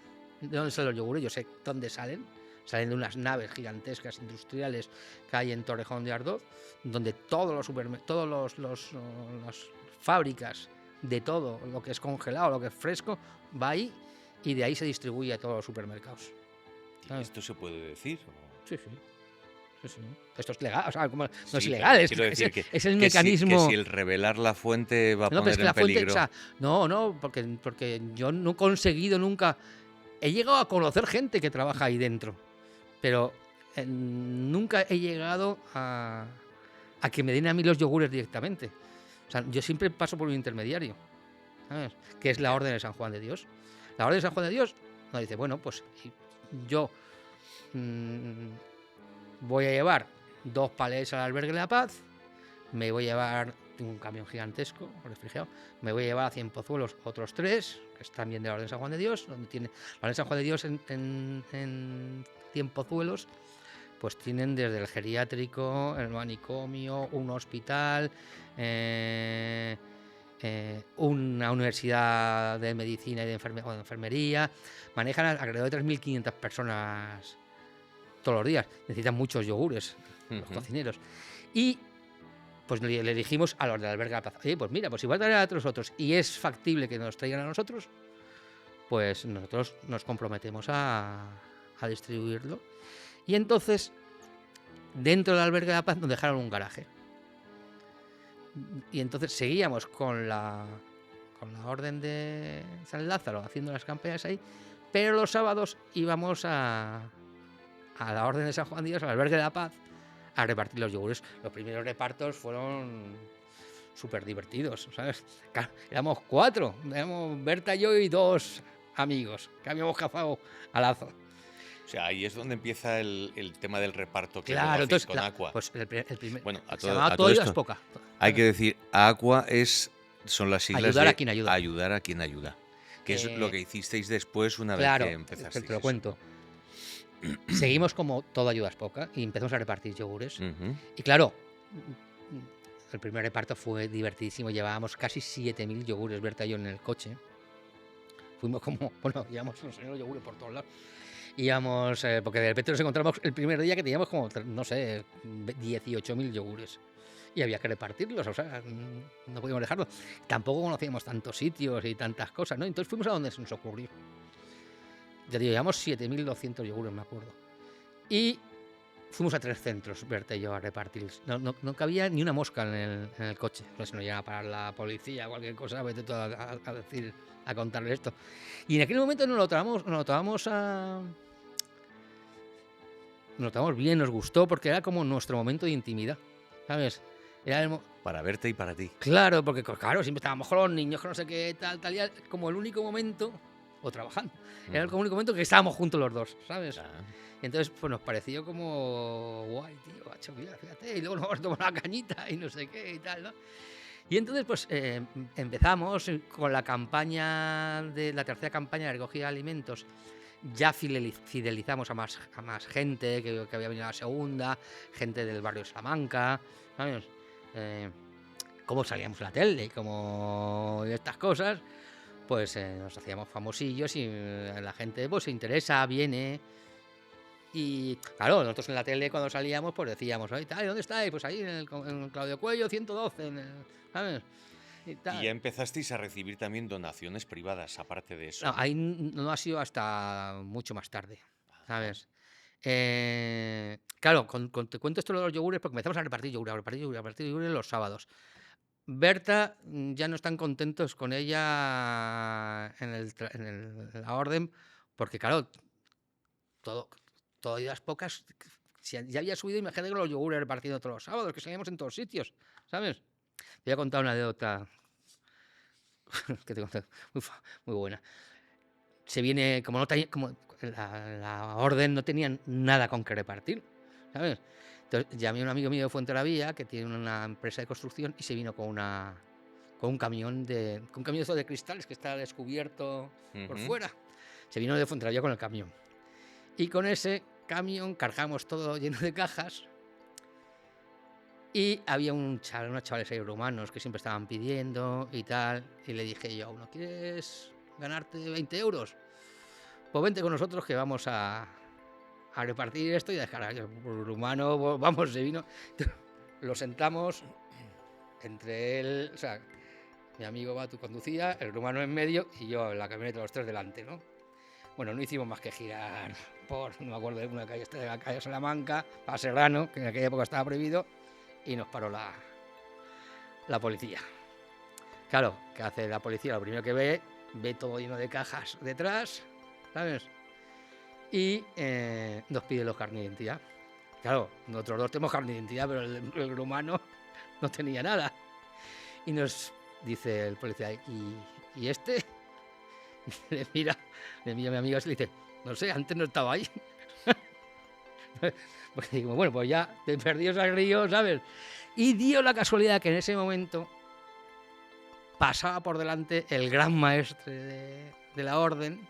los yogures. Yo sé dónde salen de unas naves gigantescas industriales que hay en Torrejón de Ardoz, donde todas las fábricas de todo lo que es congelado, lo que es fresco, va ahí y de ahí se distribuye a todos los supermercados. ¿Y esto se puede decir? Sí, sí. Sí, sí. Esto es legal, o sea, no Sí, es ilegal, quiero decir que, es el que mecanismo. si el revelar la fuente va a No, pero es poner que en la fuente, o peligro. sea, no, porque yo no he conseguido nunca. He llegado a conocer gente que trabaja ahí dentro, pero nunca he llegado a que me den a mí los yogures directamente. O sea, yo siempre paso por un intermediario, ¿sabes? Que es la Orden de San Juan de Dios. La Orden de San Juan de Dios nos dice, bueno, pues yo voy a llevar 2 palés al albergue de la Paz, me voy a llevar un camión gigantesco refrigerado, me voy a llevar a Cienpozuelos otros 3, que es también de la Orden de San Juan de Dios, donde tiene la Orden de San Juan de Dios en Cienpozuelos, pues tienen desde el geriátrico, el manicomio, un hospital, una universidad de medicina y de enfermería, manejan alrededor de 3.500 personas todos los días, necesitan muchos yogures, los cocineros. Y pues le dijimos a los del albergue de la Plaza, oye, pues mira, pues si va a traer a otros y es factible que nos traigan a nosotros, pues nosotros nos comprometemos a distribuirlo. Y entonces, dentro del albergue de la paz nos dejaron un garaje. Y entonces seguíamos con la orden de San Lázaro haciendo las campañas ahí, pero los sábados íbamos a la orden de San Juan de Dios, al albergue de la paz, a repartir los yogures. Los primeros repartos fueron súper divertidos, ¿sabes? Claro, éramos 4, éramos Berta, yo y 2 amigos que habíamos cazado a lazo. O sea, ahí es donde empieza el tema del reparto que luego Claro, hacéis entonces, con Aqua. pues el primer Bueno, a se todo, llamaba a Todo todo ayuda es esto poca. hay que decir, Aqua son las siglas Ayudar a de quien ayuda. ayudar a quien ayuda, que es lo que hicisteis después una vez Claro, que te empezasteis lo eso. cuento. Seguimos como Todo ayuda es poca y empezamos a repartir yogures. Ujú. Y claro, el primer reparto fue divertidísimo. Llevábamos casi 7.000 yogures, Berta y yo, en el coche. Fuimos como, bueno, llevamos unos señores yogures por todos lados. Íbamos, porque de repente nos encontramos el primer día que teníamos como, no sé, 18.000 yogures. Y había que repartirlos, o sea, no podíamos dejarlo. Tampoco conocíamos tantos sitios y tantas cosas, ¿no? Entonces fuimos a donde se nos ocurrió. Ya digo, llevamos 7.200 yogures, me acuerdo. Y fuimos a 3 centros, Berta y yo, a repartirlos. No cabía ni una mosca en el coche. No sé si nos llegaba a parar la policía o cualquier cosa, vete tú a decir, a contarles esto. Y en aquel momento nos lo tomamos bien, nos gustó, porque era como nuestro momento de intimidad, ¿sabes? Era Para verte y para ti. claro, porque claro, siempre estábamos con los niños, que no sé qué, tal, y como el único momento, o trabajando, era el único momento que estábamos juntos los dos, ¿sabes? Ah, Y entonces, pues nos pareció como guay, tío, macho, mira, fíjate, y luego nos vamos a tomar una cañita y no sé qué y tal, ¿no? Y entonces, pues empezamos con la campaña la tercera campaña de recogida de alimentos. Ya fidelizamos a más gente que había venido a la segunda, gente del barrio de Salamanca, ¿sabes? Cómo salíamos en la tele, como estas cosas, pues nos hacíamos famosillos y la gente pues se interesa, viene. Y claro, nosotros en la tele cuando salíamos pues decíamos, oye, tal, ¿dónde estáis? Pues ahí en el Claudio Cuello 112, ¿sabes? Y y tal. ya empezasteis a recibir también donaciones privadas, aparte de eso. No, ahí no ha sido hasta mucho más tarde, ¿sabes? Claro, te cuento esto de los yogures porque empezamos a repartir yogures los sábados. Berta ya no están contentos con ella en la orden, porque claro, todo las pocas, si ya había subido, imagínate con los yogures repartidos todos los sábados, que salíamos en todos sitios, ¿sabes? Te voy a contar una anécdota que te conté, muy buena. Se viene, como la orden no tenían nada con que repartir, ¿sabes? Entonces llamé a un amigo mío de Fuenterrabía que tiene una empresa de construcción y se vino con un camión de cristales que está descubierto por Ujú. fuera. Se vino de Fuenterrabía con el camión. Y con ese camión cargamos todo lleno de cajas. Y había unos chavales ahí rumanos que siempre estaban pidiendo y tal. Y le dije yo, ¿no quieres ganarte 20 euros? Pues vente con nosotros que vamos a repartir esto y a dejar al rumano, vamos, se vino. Lo sentamos entre él, o sea, mi amigo Batu conducía, el rumano en medio y yo en la camioneta, los 3 delante, ¿no? Bueno, no hicimos más que girar por, no me acuerdo, de una calle, de la calle Salamanca, a Serrano, que en aquella época estaba prohibido, y nos paró la policía. Claro, ¿qué hace la policía? Lo primero que ve todo lleno de cajas detrás, ¿sabes? Y nos pide los carnes de identidad. Claro, nosotros dos tenemos carne de identidad, pero el rumano no tenía nada. Y nos dice el policía, ¿y este? Le mira a mi amigo y le dice, no sé, antes no estaba ahí. Pues digo, bueno, pues ya te perdió al río, ¿sabes? Y dio la casualidad que en ese momento pasaba por delante el gran maestre de la orden,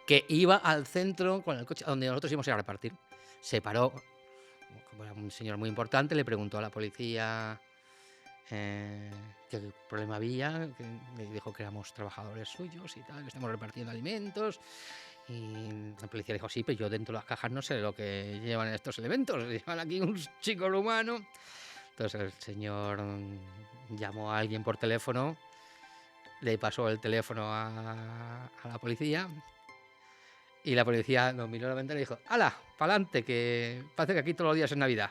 que iba al centro con el coche donde nosotros íbamos a repartir. Se paró, como era un señor muy importante, le preguntó a la policía qué problema había, que le dijo que éramos trabajadores suyos y tal, que estamos repartiendo alimentos. Y la policía dijo, sí, pero yo dentro de las cajas no sé lo que llevan estos elementos, llevan aquí un chico rumano. Entonces el señor llamó a alguien por teléfono, le pasó el teléfono a la policía Y la policía nos miró a la ventana y dijo, ¡hala, pa'lante, que parece que aquí todos los días es Navidad!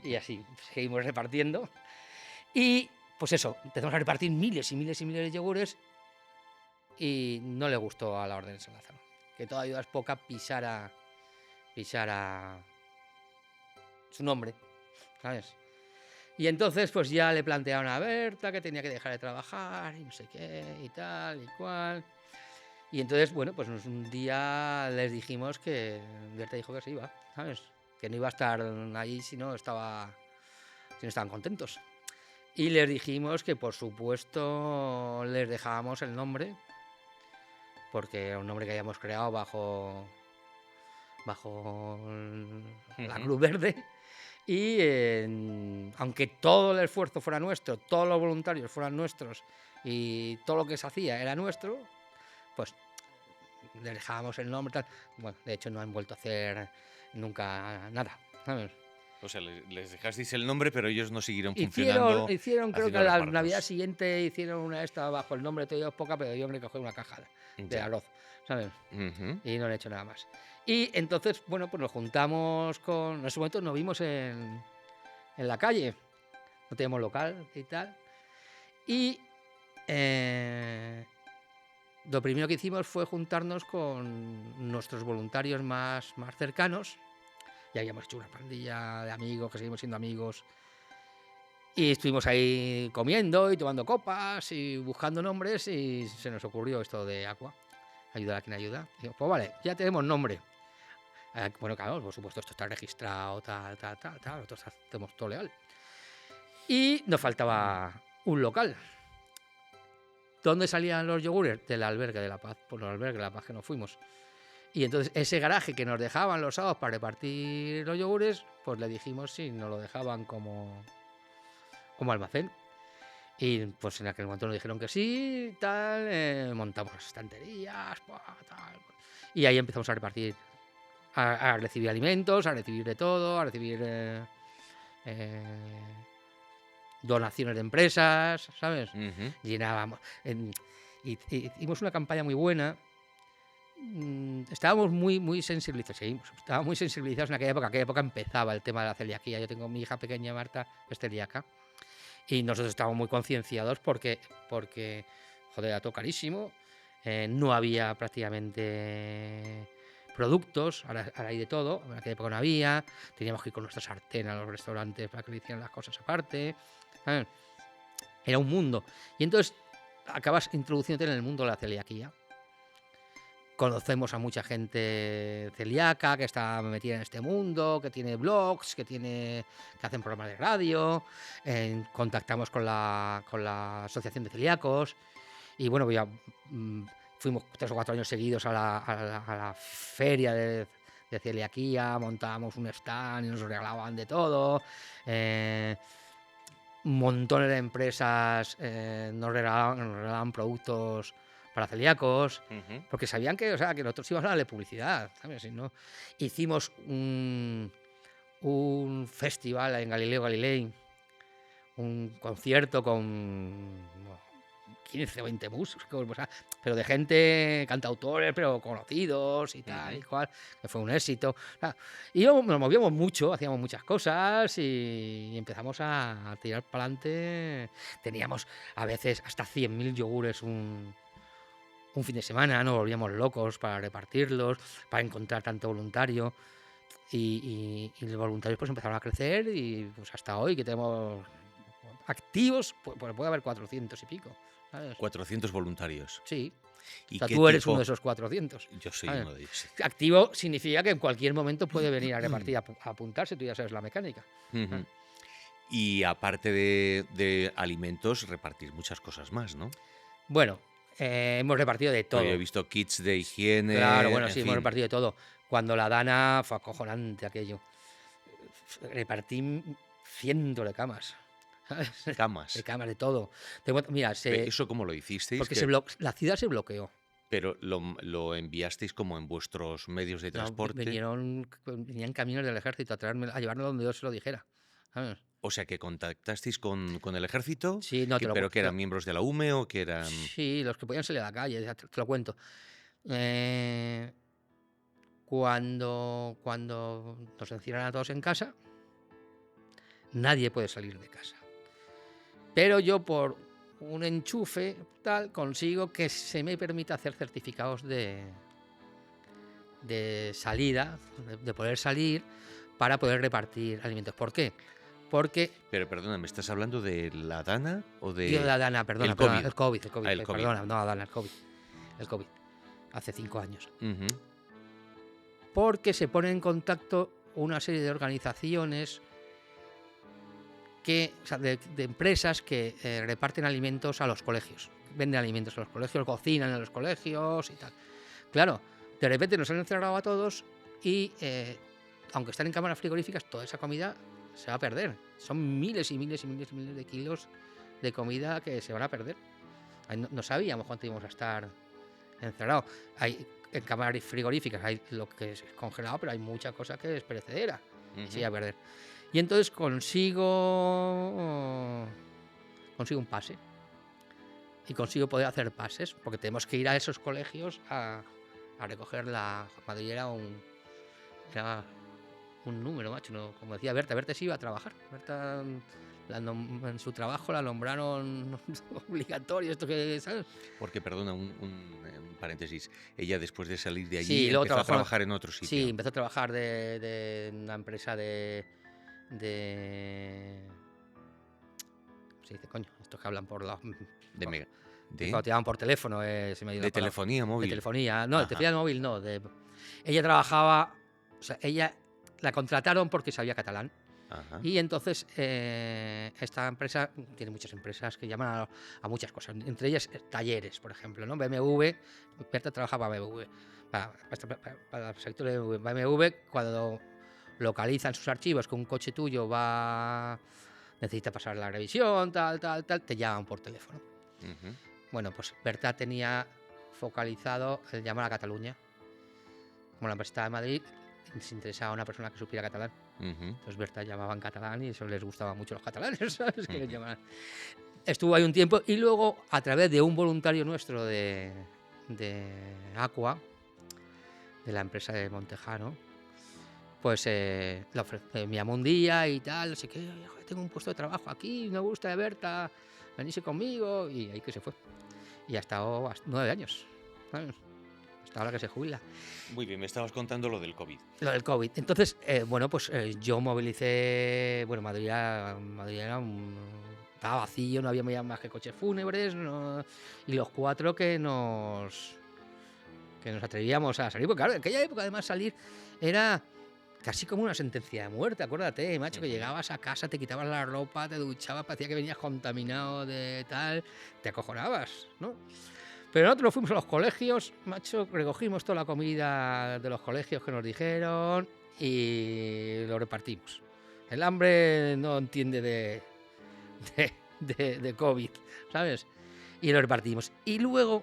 Y así seguimos repartiendo. Y pues eso, empezamos a repartir miles y miles y miles de yogures y no le gustó a la Orden de San Lázaro. Que toda ayuda es poca pisara su nombre, ¿sabes? Y entonces pues ya le plantearon a Berta que tenía que dejar de trabajar y no sé qué y tal y cual. Y entonces, bueno, pues un día les dijimos que Berta dijo que se iba, ¿sabes? Que no iba a estar ahí si no estaban contentos. Y les dijimos que por supuesto les dejábamos el nombre, porque era un nombre que habíamos creado bajo la Cruz Verde. Y aunque todo el esfuerzo fuera nuestro, todos los voluntarios fueran nuestros y todo lo que se hacía era nuestro, pues les dejábamos el nombre. Tal. Bueno, de hecho no han vuelto a hacer nunca nada, ¿sabes? O sea, les dejasteis el nombre, pero ellos no siguieron Hicieron, funcionando, creo que haciendo la Navidad repartos. siguiente hicieron una esta bajo el nombre de Todo Poca, pero yo me cogí una caja de Ya. arroz, ¿sabes? Ujú. Y no le he hecho nada más. Y entonces, bueno, pues nos juntamos con... En ese momento nos vimos en la calle, no teníamos local y tal. Y lo primero que hicimos fue juntarnos con nuestros voluntarios más cercanos. Ya habíamos hecho una pandilla de amigos, que seguimos siendo amigos. Y estuvimos ahí comiendo y tomando copas y buscando nombres y se nos ocurrió esto de Aqua, ayudar a quien ayuda. Y dijimos, pues vale, ya tenemos nombre. Bueno, claro, por supuesto, esto está registrado, tal, nosotros hacemos todo legal. Y nos faltaba un local. ¿Dónde salían los yogures? Del albergue de La Paz, por el albergue de La Paz que nos fuimos. Y entonces ese garaje que nos dejaban los sábados para repartir los yogures, pues le dijimos si nos lo dejaban como almacén. Y pues en aquel momento nos dijeron que sí, tal, montamos las estanterías, tal. Y ahí empezamos a repartir, a recibir alimentos, a recibir de todo, a recibir donaciones de empresas, ¿sabes? Ujú. Llenábamos. Hicimos una campaña muy buena. Estábamos muy sensibilizados, estábamos muy sensibilizados en aquella época empezaba el tema de la celiaquía. Yo tengo mi hija pequeña, Marta, es celíaca, y nosotros estábamos muy concienciados porque joder, era todo carísimo, no había prácticamente productos, ahora hay de todo, en aquella época no había, teníamos que ir con nuestra sartén a los restaurantes para que le hicieran las cosas aparte, ¿sabes? Era un mundo, y entonces acabas introduciéndote en el mundo de la celiaquía. Conocemos a mucha gente celíaca que está metida en este mundo, que tiene blogs, que hacen programas de radio. Contactamos con la Asociación de Celíacos. Y bueno, ya fuimos 3 o 4 años seguidos a la feria de celiaquía, montábamos un stand y nos regalaban de todo. Montones de empresas nos regalaban productos para celíacos, Ujú. porque sabían que nosotros íbamos a darle publicidad, ¿sabes? Si no, hicimos un festival en Galileo Galilei, un concierto con 15 o 20 músicos, pero de gente, cantautores, pero conocidos y tal y cual, que fue un éxito. Y nos movíamos mucho, hacíamos muchas cosas y empezamos a tirar para adelante. Teníamos a veces hasta 100.000 yogures un fin de semana, nos volvíamos locos para repartirlos, para encontrar tanto voluntario. Y los voluntarios pues empezaron a crecer y pues hasta hoy que tenemos activos, pues puede haber 400 y pico, ¿sabes? 400 voluntarios. Sí. ¿Y O sea, qué tú eres uno tipo? de esos 400. Yo soy ¿Sabes? uno de ellos, sí. Activo significa que en cualquier momento puede venir a repartir, a apuntarse, tú ya sabes la mecánica. Ujú. Y aparte de alimentos, repartir muchas cosas más, ¿no? Bueno, hemos repartido de Porque yo he todo. visto kits de higiene, Claro, bueno, en sí, hemos fin, repartido de todo. Cuando la Dana fue acojonante aquello. Repartí cientos de camas. ¿Sabes? De camas. camas, de todo. Mira, ¿Eso cómo lo hicisteis? porque Que- la ciudad se bloqueó. pero lo enviasteis como en vuestros medios de No, transporte. venían camiones del ejército a llevarme donde yo se lo dijera. ¿Sabes? O sea, que contactasteis con el ejército, Sí, no, pero que eran miembros de la UME o que eran... sí, los que podían salir a la calle, ya te lo cuento. Eh, cuando nos encierran a todos en casa, nadie puede salir de casa. Pero yo, por un enchufe tal, consigo que se me permita hacer certificados de salida, de poder salir, para poder repartir alimentos. ¿Por qué? Porque Pero perdona, ¿me estás hablando de la Dana o yo de la Dana, perdona, el COVID? el COVID, Ah, el COVID. perdona, no la Dana, el COVID, hace 5 años. Ujú. Porque se ponen en contacto una serie de organizaciones o sea, de empresas que reparten alimentos a los colegios, venden alimentos a los colegios, cocinan en los colegios y tal. Claro, de repente nos han encerrado a todos y, aunque están en cámaras frigoríficas, toda esa comida se va a perder. Son miles y miles y miles y miles de kilos de comida que se van a perder. No sabíamos cuánto íbamos a estar encerrados. En cámaras frigoríficas hay lo que es congelado, pero hay mucha cosa que es perecedera y se va a perder. Y entonces consigo un pase. Y consigo poder hacer pases, porque tenemos que ir a esos colegios a recoger la madrillera, era un número, macho. No, como decía Berta sí iba a trabajar. Berta, en su trabajo la nombraron obligatorio, esto que, ¿sabes? Porque, perdona, un paréntesis. Ella, después de salir de allí, Sí, luego empezó a trabajó, trabajar en otro sí, sitio. empezó a trabajar de una empresa de se dice, coño, estos que hablan por la... De mega. Cuando te llaman por teléfono, se me ha ido De la palabra. telefonía De móvil. telefonía, no, de Ajá. telefonía móvil no. Ella trabajaba, o sea, ella la contrataron porque sabía catalán. Ajá. Y entonces esta empresa tiene muchas empresas que llaman a muchas cosas, entre ellas talleres, por ejemplo, ¿no? BMW, Berta trabajaba para BMW, para el sector de BMW, cuando localizan sus archivos que un coche tuyo necesita pasar la revisión, tal, te llaman por teléfono. Ujú. Bueno, pues Berta tenía focalizado el llamar a Cataluña. Como la empresa estaba en Madrid, les interesaba a una persona que supiera catalán. Ujú. Entonces Berta llamaba en catalán y eso les gustaba mucho a los catalanes, ¿sabes? Que les llamaran. Estuvo ahí un tiempo y luego, a través de un voluntario nuestro de Aqua, de la empresa de Montejano, pues me llamó un día y tal, no sé qué, "Joder, tengo un puesto de trabajo aquí, me gusta de Berta, venirse conmigo", y ahí que se fue. Y ha estado 9 años, ¿sabes? Hasta ahora que se jubila. Muy bien, me estabas contando lo del COVID. Lo del COVID. Entonces, bueno, pues yo movilicé. Bueno, Madrid era estaba vacío, no había más que coches fúnebres, y los 4 que nos atrevíamos a salir. Porque claro, en aquella época, además, salir era casi como una sentencia de muerte. Acuérdate, macho, que llegabas a casa, te quitabas la ropa, te duchabas, parecía que venías contaminado de tal, te acojonabas, ¿no? Pero nosotros fuimos a los colegios, macho, recogimos toda la comida de los colegios que nos dijeron y lo repartimos. El hambre no entiende de COVID, ¿sabes? Y lo repartimos. Y luego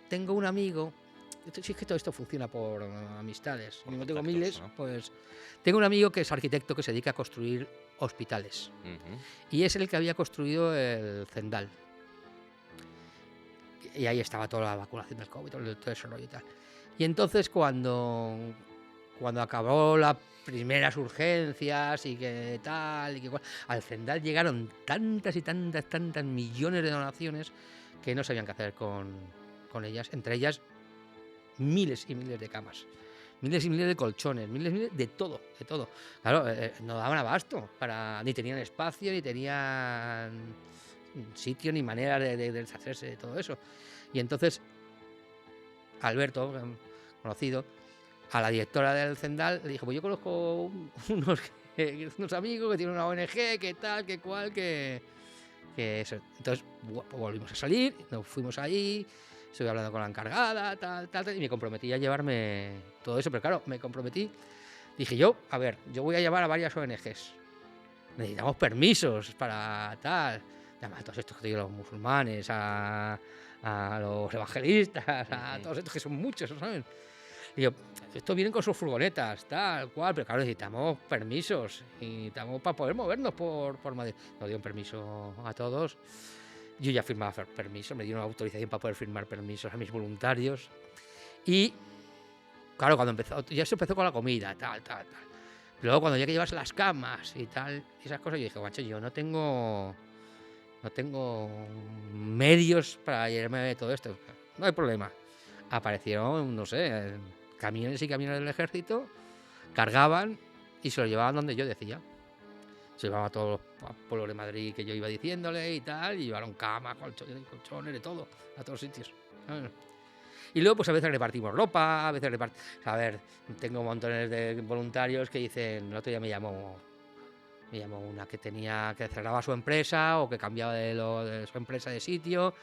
tengo un amigo, si es que todo esto funciona por amistades, Por como tengo contactos, miles, ¿no? pues tengo un amigo que es arquitecto que se dedica a construir hospitales. Ujú. Y es el que había construido el Zendal. Y ahí estaba toda la vacunación del COVID, todo ese rollo y tal. Y entonces cuando acabó las primeras urgencias y que tal, y que cual, al Zendal llegaron tantas y tantas millones de donaciones que no sabían qué hacer con ellas. Entre ellas, miles y miles de camas, miles y miles de colchones, miles y miles de todo, de todo. Claro, no daban abasto, ni tenían espacio, ni tenían sitio, ni manera de deshacerse de todo eso. Y entonces Alberto, conocido, a la directora del Zendal le dijo, pues yo conozco unos amigos que tienen una ONG, que tal, que cual, que eso. Entonces volvimos a salir, nos fuimos allí, estuve hablando con la encargada, tal, y me comprometí a llevarme todo eso. Pero claro, me comprometí, dije yo voy a llevar a varias ONGs, necesitamos permisos para tal, a todos estos que te digo, los musulmanes, a los evangelistas, a todos estos que son muchos, ¿saben? Y yo, estos vienen con sus furgonetas, tal cual, pero claro, necesitamos permisos, necesitamos para poder movernos por Madrid. Nos dieron permiso a todos. Yo ya firmaba permisos, me dieron autorización para poder firmar permisos a mis voluntarios. Y claro, cuando empezó, ya se empezó con la comida, tal, tal, tal. Luego cuando ya que llevas las camas y tal, y esas cosas, yo dije, macho, yo no tengo medios para llevarme de todo esto. No hay problema. Aparecieron, no sé, camiones y camiones del ejército, cargaban y se lo llevaban donde yo decía. Se llevaba a todos los pueblos de Madrid que yo iba diciéndole y tal, y llevaron camas, colchones, de todo, a todos sitios. ¿Sabes? Y luego, pues a veces repartimos ropa, a veces repartimos... A ver, tengo montones de voluntarios que dicen, el otro día me llamó una que cerraba su empresa o que cambiaba de su empresa de sitio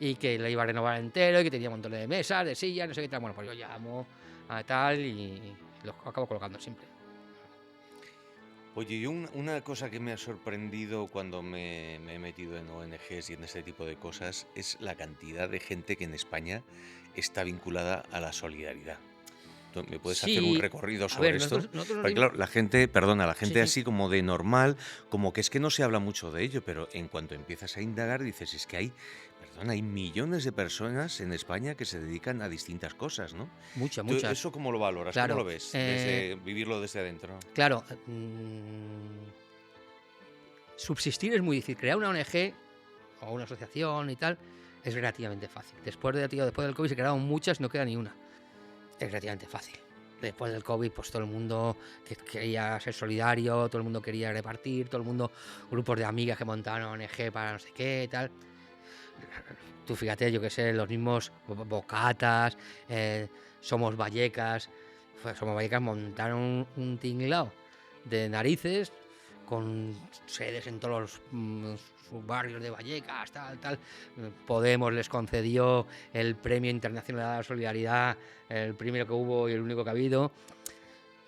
y que la iba a renovar entero y que tenía un montón de mesas, de sillas, no sé qué tal. Bueno, pues yo llamo a tal y los acabo colocando siempre. Oye, y una cosa que me ha sorprendido cuando me he metido en ONGs y en este tipo de cosas es la cantidad de gente que en España está vinculada a la solidaridad. ¿Me puedes hacer un Sí, recorrido a sobre ver, esto? nosotros nos Porque dimos... claro, la gente, perdona, la Sí, gente sí. así como de normal, como que es que no se habla mucho de ello, pero en cuanto empiezas a indagar dices, es que hay millones de personas en España que se dedican a distintas cosas, ¿no? Muchas. ¿Eso cómo lo valoras? ¿Cómo lo Claro, ves? Desde vivirlo desde adentro. claro. Subsistir es muy difícil. Crear una ONG o una asociación y tal es relativamente fácil. Después del COVID se crearon muchas y no queda ni una. Es relativamente fácil. Después del COVID, pues todo el mundo quería ser solidario, todo el mundo quería repartir, todo el mundo, grupos de amigas que montaban ONG para no sé qué y tal. Tú fíjate, yo qué sé, los mismos Bocatas, Somos Vallecas. Somos Vallecas montaron un tinglao de narices con sedes en todos los sus barrios de Vallecas, tal. Podemos les concedió el Premio Internacional de la Solidaridad, el primero que hubo y el único que ha habido.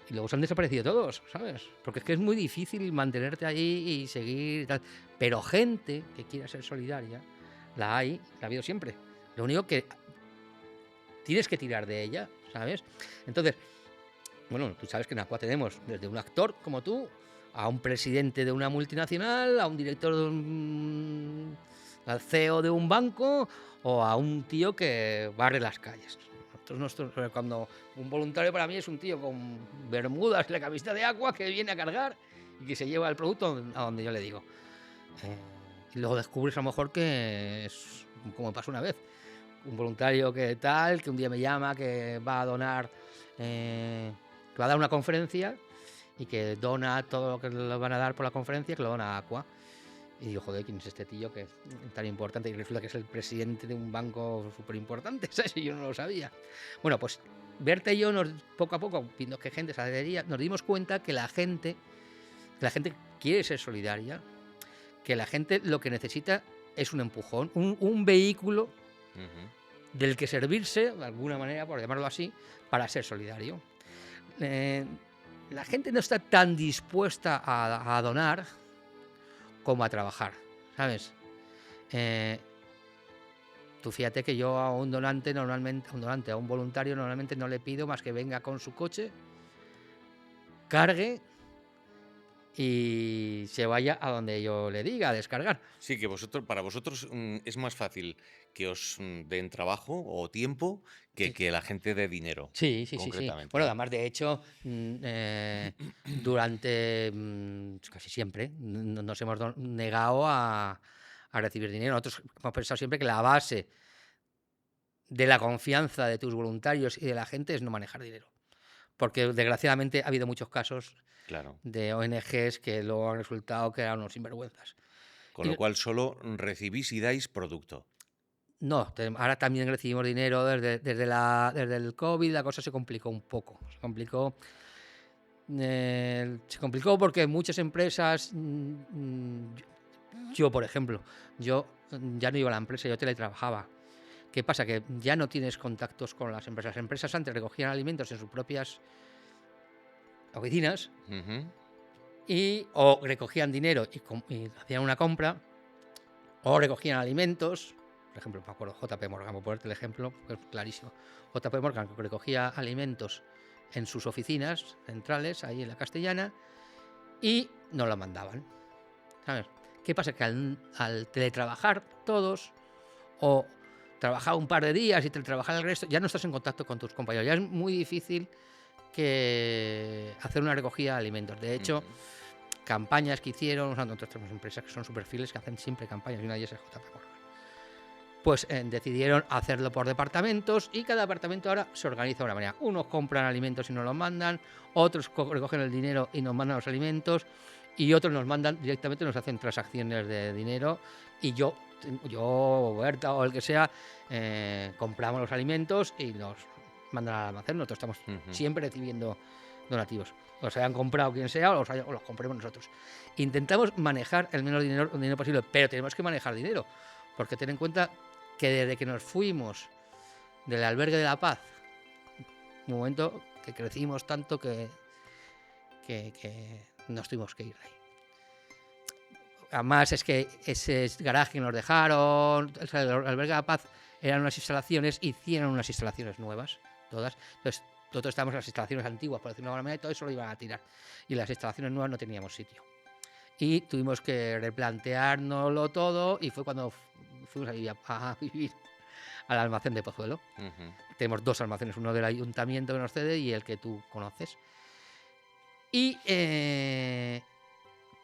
Y luego se han desaparecido todos, ¿sabes? Porque es que es muy difícil mantenerte ahí y seguir y tal. Pero gente que quiera ser solidaria, la ha habido siempre. Lo único que tienes que tirar de ella, ¿sabes? Entonces, bueno, tú sabes que en Aqua tenemos desde un actor como tú, a un presidente de una multinacional, a un director al CEO de un banco o a un tío que barre las calles. Cuando un voluntario para mí es un tío con bermudas y la camiseta de Aqua que viene a cargar y que se lleva el producto a donde yo le digo. Y luego descubres a lo mejor que es como pasó una vez. Un voluntario que un día me llama, que va a donar, que va a dar una conferencia y que dona todo lo que le van a dar por la conferencia, que lo dona a Aqua. Y digo, joder, ¿quién es este tío que es tan importante? Y resulta que es el presidente de un banco súper importante, ¿sabes? Y yo no lo sabía. Bueno, pues Berta y yo, poco a poco, viendo que gente se adhería, nos dimos cuenta que la gente quiere ser solidaria, que la gente lo que necesita es un empujón, un vehículo del que servirse, de alguna manera, por llamarlo así, para ser solidario. La gente no está tan dispuesta a donar como a trabajar, ¿sabes? Tú fíjate que yo a un voluntario normalmente no le pido más que venga con su coche, cargue y se vaya a donde yo le diga a descargar. Sí, que para vosotros es más fácil que os den trabajo o tiempo Sí. que la gente dé dinero, Sí. concretamente, Bueno, ¿no? además, de hecho, durante casi siempre nos hemos negado a recibir dinero. Nosotros hemos pensado siempre que la base de la confianza de tus voluntarios y de la gente es no manejar dinero. Porque desgraciadamente ha habido muchos casos Claro. de ONGs que luego han resultado que eran unos sinvergüenzas. Con lo Y cual solo recibís y dais producto. no, ahora también recibimos dinero desde el COVID, la cosa se complicó un poco. Se complicó porque muchas empresas, yo por ejemplo, ya no iba a la empresa, yo teletrabajaba. ¿Qué pasa? Que ya no tienes contactos con las empresas. Las empresas antes recogían alimentos en sus propias oficinas o recogían dinero y hacían una compra, o recogían alimentos. Por ejemplo, me acuerdo, JP Morgan, por ponerte el ejemplo, que es clarísimo. JP Morgan que recogía alimentos en sus oficinas centrales, ahí en la Castellana, y nos lo mandaban, ¿sabes? ¿Qué pasa? Que al teletrabajar todos, o trabajado un par de días y te trabajas el resto, ya no estás en contacto con tus compañeros. Ya es muy difícil que hacer una recogida de alimentos. De hecho, campañas que hicieron, o sea, nosotros tenemos empresas que son súper fieles, que hacen siempre campañas, y una de ellas es JP Morgan. Pues decidieron hacerlo por departamentos y cada departamento ahora se organiza de una manera. Unos compran alimentos y nos los mandan, otros recogen el dinero y nos mandan los alimentos, y otros nos mandan directamente, nos hacen transacciones de dinero, y yo o Berta o el que sea, compramos los alimentos y los mandan al almacén. Nosotros estamos siempre recibiendo donativos. Los hayan comprado quien sea o los compremos nosotros. Intentamos manejar el menor dinero posible, pero tenemos que manejar dinero, porque ten en cuenta que desde que nos fuimos del albergue de la paz, un momento que crecimos tanto que nos tuvimos que ir de ahí. Además es que ese garaje que nos dejaron, o sea, el albergue de la paz, eran unas instalaciones, hicieron unas instalaciones nuevas, todas. Entonces nosotros estábamos en las instalaciones antiguas, por decirlo de alguna manera, y todo eso lo iban a tirar. Y en las instalaciones nuevas no teníamos sitio. Y tuvimos que replanteárnoslo todo, y fue cuando fuimos a vivir al almacén de Pozuelo. Tenemos 2 almacenes, uno del ayuntamiento que nos cede y el que tú conoces. Y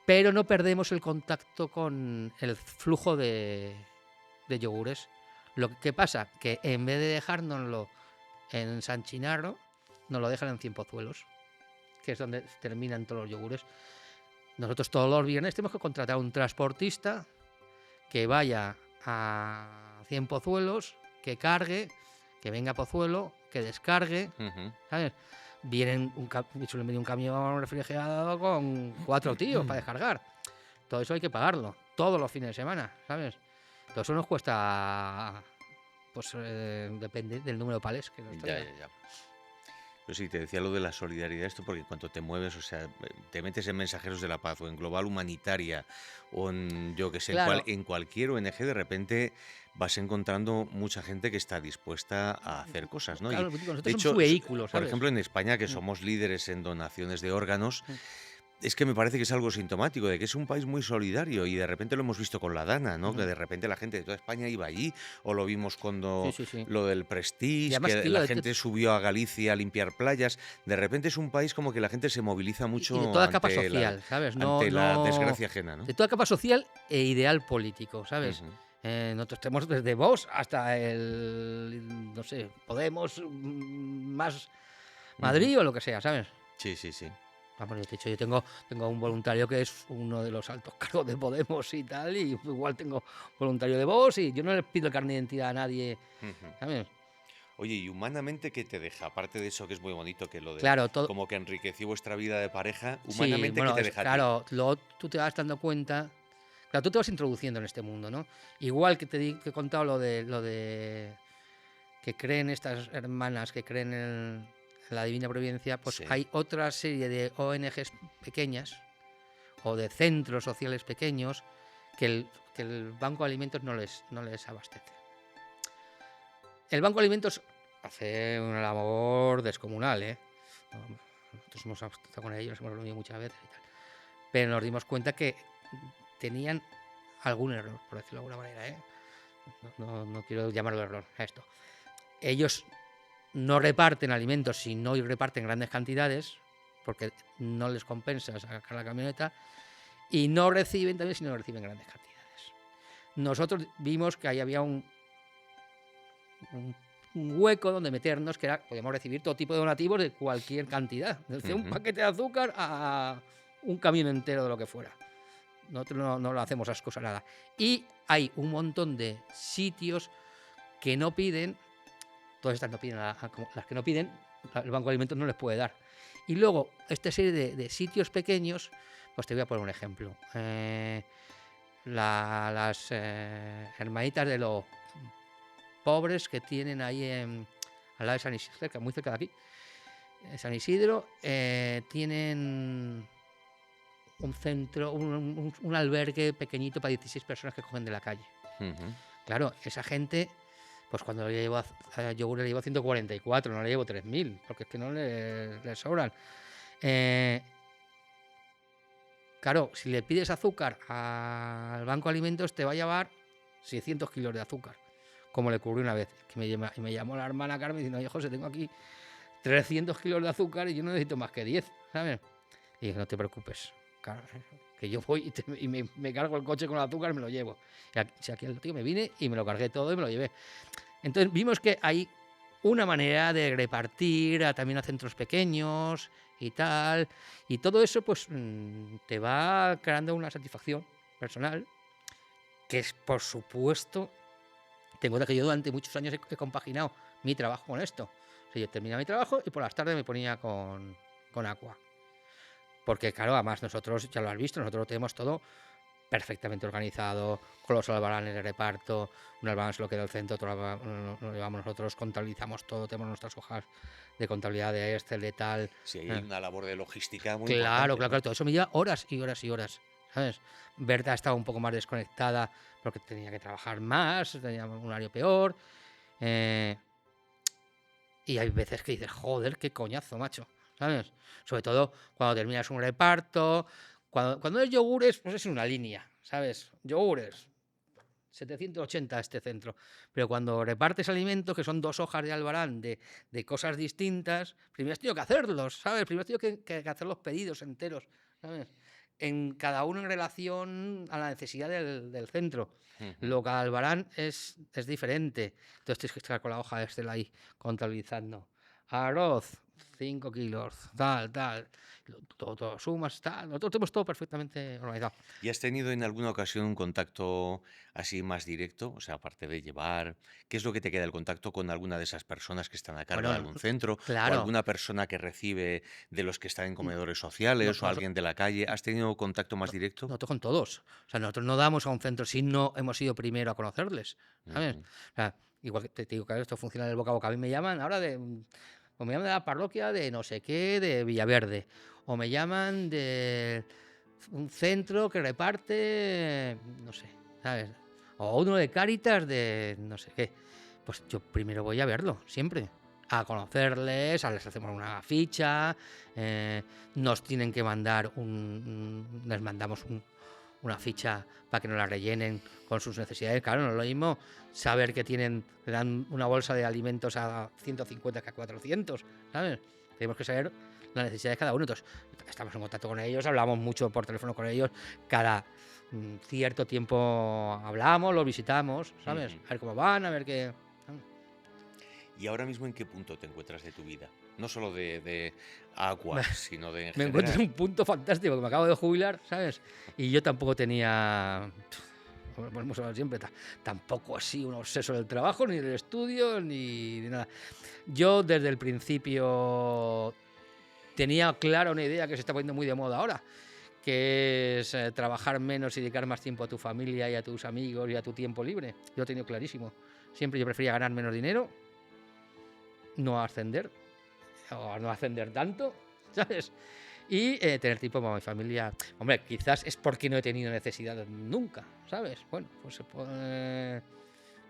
pero no perdemos el contacto con el flujo de yogures. Lo que pasa que en vez de dejárnoslo en San Chinarro, nos lo dejan en Cienpozuelos, que es donde terminan todos los yogures. Nosotros todos los viernes tenemos que contratar a un transportista que vaya a Cienpozuelos, que cargue, que venga a Pozuelo, que descargue, ¿sabes? Vienen un camión refrigerado con 4 tíos para descargar. Todo eso hay que pagarlo, todos los fines de semana, ¿sabes? Todo eso nos cuesta, pues depende del número de palés que nos traigan. Ya. Pero sí, te decía lo de la solidaridad, esto porque cuando te mueves, o sea, te metes en Mensajeros de la Paz o en Global Humanitaria o en, yo que sé, Claro. en cualquier ONG, de repente vas encontrando mucha gente que está dispuesta a hacer cosas, ¿no? Claro, Y, nosotros de somos hecho, su vehículo, por ¿sabes? ejemplo, en España, que somos líderes en donaciones de órganos, es que me parece que es algo sintomático de que es un país muy solidario, y de repente lo hemos visto con la Dana, ¿no? Que de repente la gente de toda España iba allí, o lo vimos cuando Sí. lo del Y Prestige, además, que tío, la gente subió a Galicia a limpiar playas. De repente es un país como que la gente se moviliza y de mucho toda capa ante social, ¿sabes? ante la desgracia ajena, ¿no? De toda capa social e ideal político, ¿sabes? Ujú. Nosotros tenemos desde Vox hasta el, no sé, Podemos, más Madrid o lo que sea, ¿sabes? Sí. Vamos, de hecho, yo tengo un voluntario que es uno de los altos cargos de Podemos y tal, y igual tengo voluntario de Vox, y yo no le pido el carnet de identidad a nadie, Ujú. ¿sabes? Oye, ¿y humanamente qué te deja? Aparte de eso que es muy bonito, que lo de Claro, todo. como que enriqueció vuestra vida de pareja, Sí, humanamente, ¿qué bueno, te deja a ti? claro, luego tú te vas dando cuenta. Claro, tú te vas introduciendo en este mundo, ¿no? Igual que que he contado lo de que creen estas hermanas, que creen en la Divina Providencia, pues Sí. hay otra serie de ONGs pequeñas o de centros sociales pequeños que el Banco de Alimentos no les abastece. El Banco de Alimentos hace una labor descomunal, ¿eh? Nosotros hemos estado con ellos, hemos reunido muchas veces y tal. Pero nos dimos cuenta que tenían algún error, por decirlo de alguna manera, ¿eh? No quiero llamarlo error a esto. Ellos no reparten alimentos si no reparten grandes cantidades, porque no les compensa sacar la camioneta, y no reciben también si no reciben grandes cantidades. Nosotros vimos que ahí había un hueco donde meternos, que era, podíamos recibir todo tipo de donativos de cualquier cantidad, desde un paquete de azúcar a un camión entero de lo que fuera. Nosotros no lo hacemos esas cosas nada. Y hay un montón de sitios que no piden, todas estas no piden, las que no piden, el Banco de Alimentos no les puede dar. Y luego, esta serie de sitios pequeños, pues te voy a poner un ejemplo. Las hermanitas de los pobres que tienen ahí al lado de San Isidro, muy cerca de aquí, San Isidro, tienen un centro, un albergue pequeñito para 16 personas que cogen de la calle. Claro, esa gente, pues cuando le llevo a yogur le llevo 144, no le llevo 3.000, porque es que no le sobran. Claro, si le pides azúcar al Banco de Alimentos te va a llevar 600 kilos de azúcar, como le ocurrió una vez, que me llamó la hermana Carmen diciendo, oye, José, tengo aquí 300 kilos de azúcar y yo no necesito más que 10, ¿sabes? Y dije, no te preocupes, claro, que yo voy y me cargo el coche con el azúcar y me lo llevo. Y aquí el tío me vine y me lo cargué todo y me lo llevé. Entonces vimos que hay una manera de repartir también a centros pequeños y tal, y todo eso pues te va creando una satisfacción personal, que es, por supuesto, ten en cuenta que yo durante muchos años he compaginado mi trabajo con esto. O sea, yo terminaba mi trabajo y por las tardes me ponía con Aqua. Porque claro, además nosotros, ya lo has visto, nosotros lo tenemos todo perfectamente organizado, con los albaranes de reparto, un albarán se lo queda el centro, otro lo llevamos nosotros, contabilizamos todo, tenemos nuestras hojas de contabilidad de Excel, de tal. Sí, hay una labor de logística muy Claro, importante, ¿no? todo eso me lleva horas y horas y horas, ¿sabes? Berta estaba un poco más desconectada porque tenía que trabajar más, tenía un horario peor. Y hay veces que dices, joder, qué coñazo, macho, ¿sabes? Sobre todo cuando terminas un reparto, cuando es yogures, pues es una línea, ¿sabes? Yogures, 780 este centro. Pero cuando repartes alimentos, que son 2 hojas de albarán de cosas distintas, primero has tenido que hacerlos, ¿sabes? Primero has tenido que hacer los pedidos enteros, ¿sabes? En cada uno en relación a la necesidad del centro. Ujú. Lo que albarán es diferente. Entonces tienes que estar con la hoja de Excel ahí contabilizando. Arroz, 5 kilos, tal. Todo sumas, tal. Nosotros tenemos todo perfectamente organizado. ¿Y has tenido en alguna ocasión un contacto así más directo? O sea, aparte de llevar, ¿qué es lo que te queda el contacto con alguna de esas personas que están a cargo de Bueno, algún centro o claro. alguna persona que recibe de los que están en comedores sociales o Nosotros, alguien de la calle? ¿Has tenido contacto más directo? nosotros con todos. O sea, nosotros no damos a un centro si no hemos ido primero a conocerles, ¿sabes? Ujú. O sea, igual que te digo que esto funciona del boca a boca. A mí me llaman ahora o me llaman de la parroquia de no sé qué, de Villaverde, o me llaman de un centro que reparte, no sé, ¿sabes? O uno de Cáritas de no sé qué. Pues yo primero voy a verlo, siempre. A conocerles, les hacemos una ficha, nos tienen que mandar les mandamos una ficha para que nos la rellenen con sus necesidades. Claro, no es lo mismo saber que le dan una bolsa de alimentos a 150 que a 400, ¿sabes? Tenemos que saber las necesidades de cada uno. Entonces, estamos en contacto con ellos, hablamos mucho por teléfono con ellos, cada cierto tiempo hablamos, los visitamos, ¿sabes? Ujú. A ver cómo van, a ver qué... ¿Y ahora mismo en qué punto te encuentras de tu vida? No solo de agua, sino de en Me encuentro en general. un punto fantástico, que me acabo de jubilar, ¿sabes? Y yo tampoco tenía, como hemos hablado siempre, tampoco así un obseso del trabajo, ni del estudio, ni de nada. Yo desde el principio tenía clara una idea que se está poniendo muy de moda ahora, que es trabajar menos y dedicar más tiempo a tu familia y a tus amigos y a tu tiempo libre. Yo lo he tenido clarísimo. Siempre yo prefería ganar menos dinero, no ascender, o no ascender tanto, ¿sabes? Y tener tiempo para mi familia. Hombre, quizás es porque no he tenido necesidad nunca, ¿sabes? Bueno, pues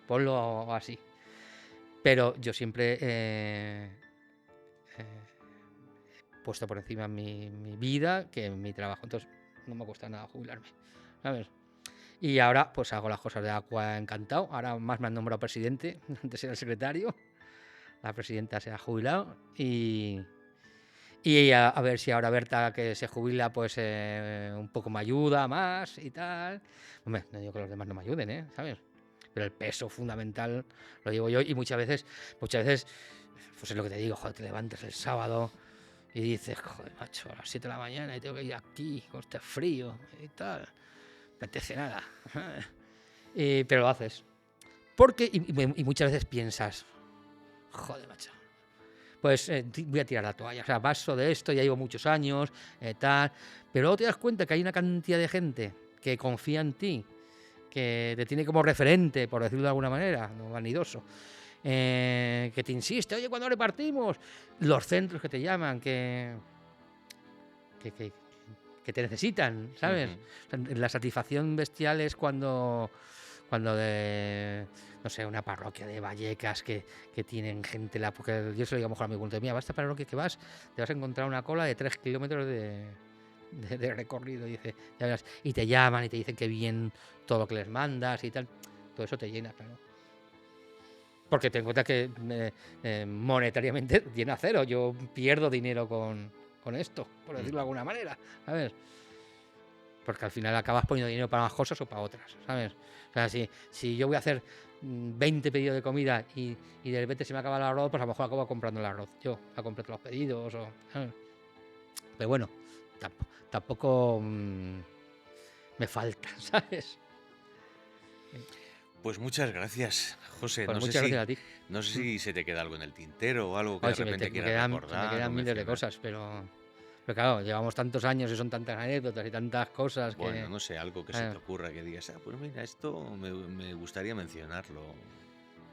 ponlo así. Pero yo siempre he puesto por encima mi vida que mi trabajo. Entonces no me cuesta nada jubilarme, ¿sabes? Y ahora pues hago las cosas de Aqua encantado. Ahora más me han nombrado presidente, antes era el secretario. La presidenta se ha jubilado y a ver si ahora Berta, que se jubila, pues un poco me ayuda más y tal. Hombre, no digo que los demás no me ayuden, ¿sabes? Pero el peso fundamental lo llevo yo y muchas veces, pues es lo que te digo, joder, te levantas el sábado y dices, joder, macho, a las 7 de la mañana y tengo que ir aquí con este frío y tal. No me apetece nada. Pero lo haces. Porque, y muchas veces piensas, joder, macho, pues voy a tirar la toalla. O sea, paso de esto, ya llevo muchos años, tal. Pero luego te das cuenta que hay una cantidad de gente que confía en ti, que te tiene como referente, por decirlo de alguna manera, no vanidoso, que te insiste, oye, ¿cuándo repartimos? Los centros que te llaman, que, que te necesitan, ¿sabes? Ujú. O sea, la satisfacción bestial es cuando de, no sé, una parroquia de Vallecas que tienen gente, porque yo se lo digo a lo mejor a mi punto, mira, va a esta parroquia que vas, te vas a encontrar una cola de 3 kilómetros de recorrido, y, dice, ya verás, y te llaman y te dicen que bien todo lo que les mandas y tal, todo eso te llena, claro. Porque ten en cuenta que monetariamente tiene a cero. Yo pierdo dinero con esto, por decirlo de alguna manera, ¿sabes? Porque al final acabas poniendo dinero para unas cosas o para otras, ¿sabes? O sea, si yo voy a hacer 20 pedidos de comida y de repente se me acaba el arroz, pues a lo mejor acabo comprando el arroz. Yo a comprar los pedidos, ¿sabes? Pero bueno, tampoco me falta, ¿sabes? Pues muchas gracias, José. Pues No sé muchas gracias a ti. si se te queda algo en el tintero o algo que A de ver, si repente me quieras quedan, recordar o miles de mencionar. cosas, pero claro, llevamos tantos años y son tantas anécdotas y tantas cosas Bueno, que... no sé, algo que se te ocurra que digas, pues mira, esto me gustaría mencionarlo.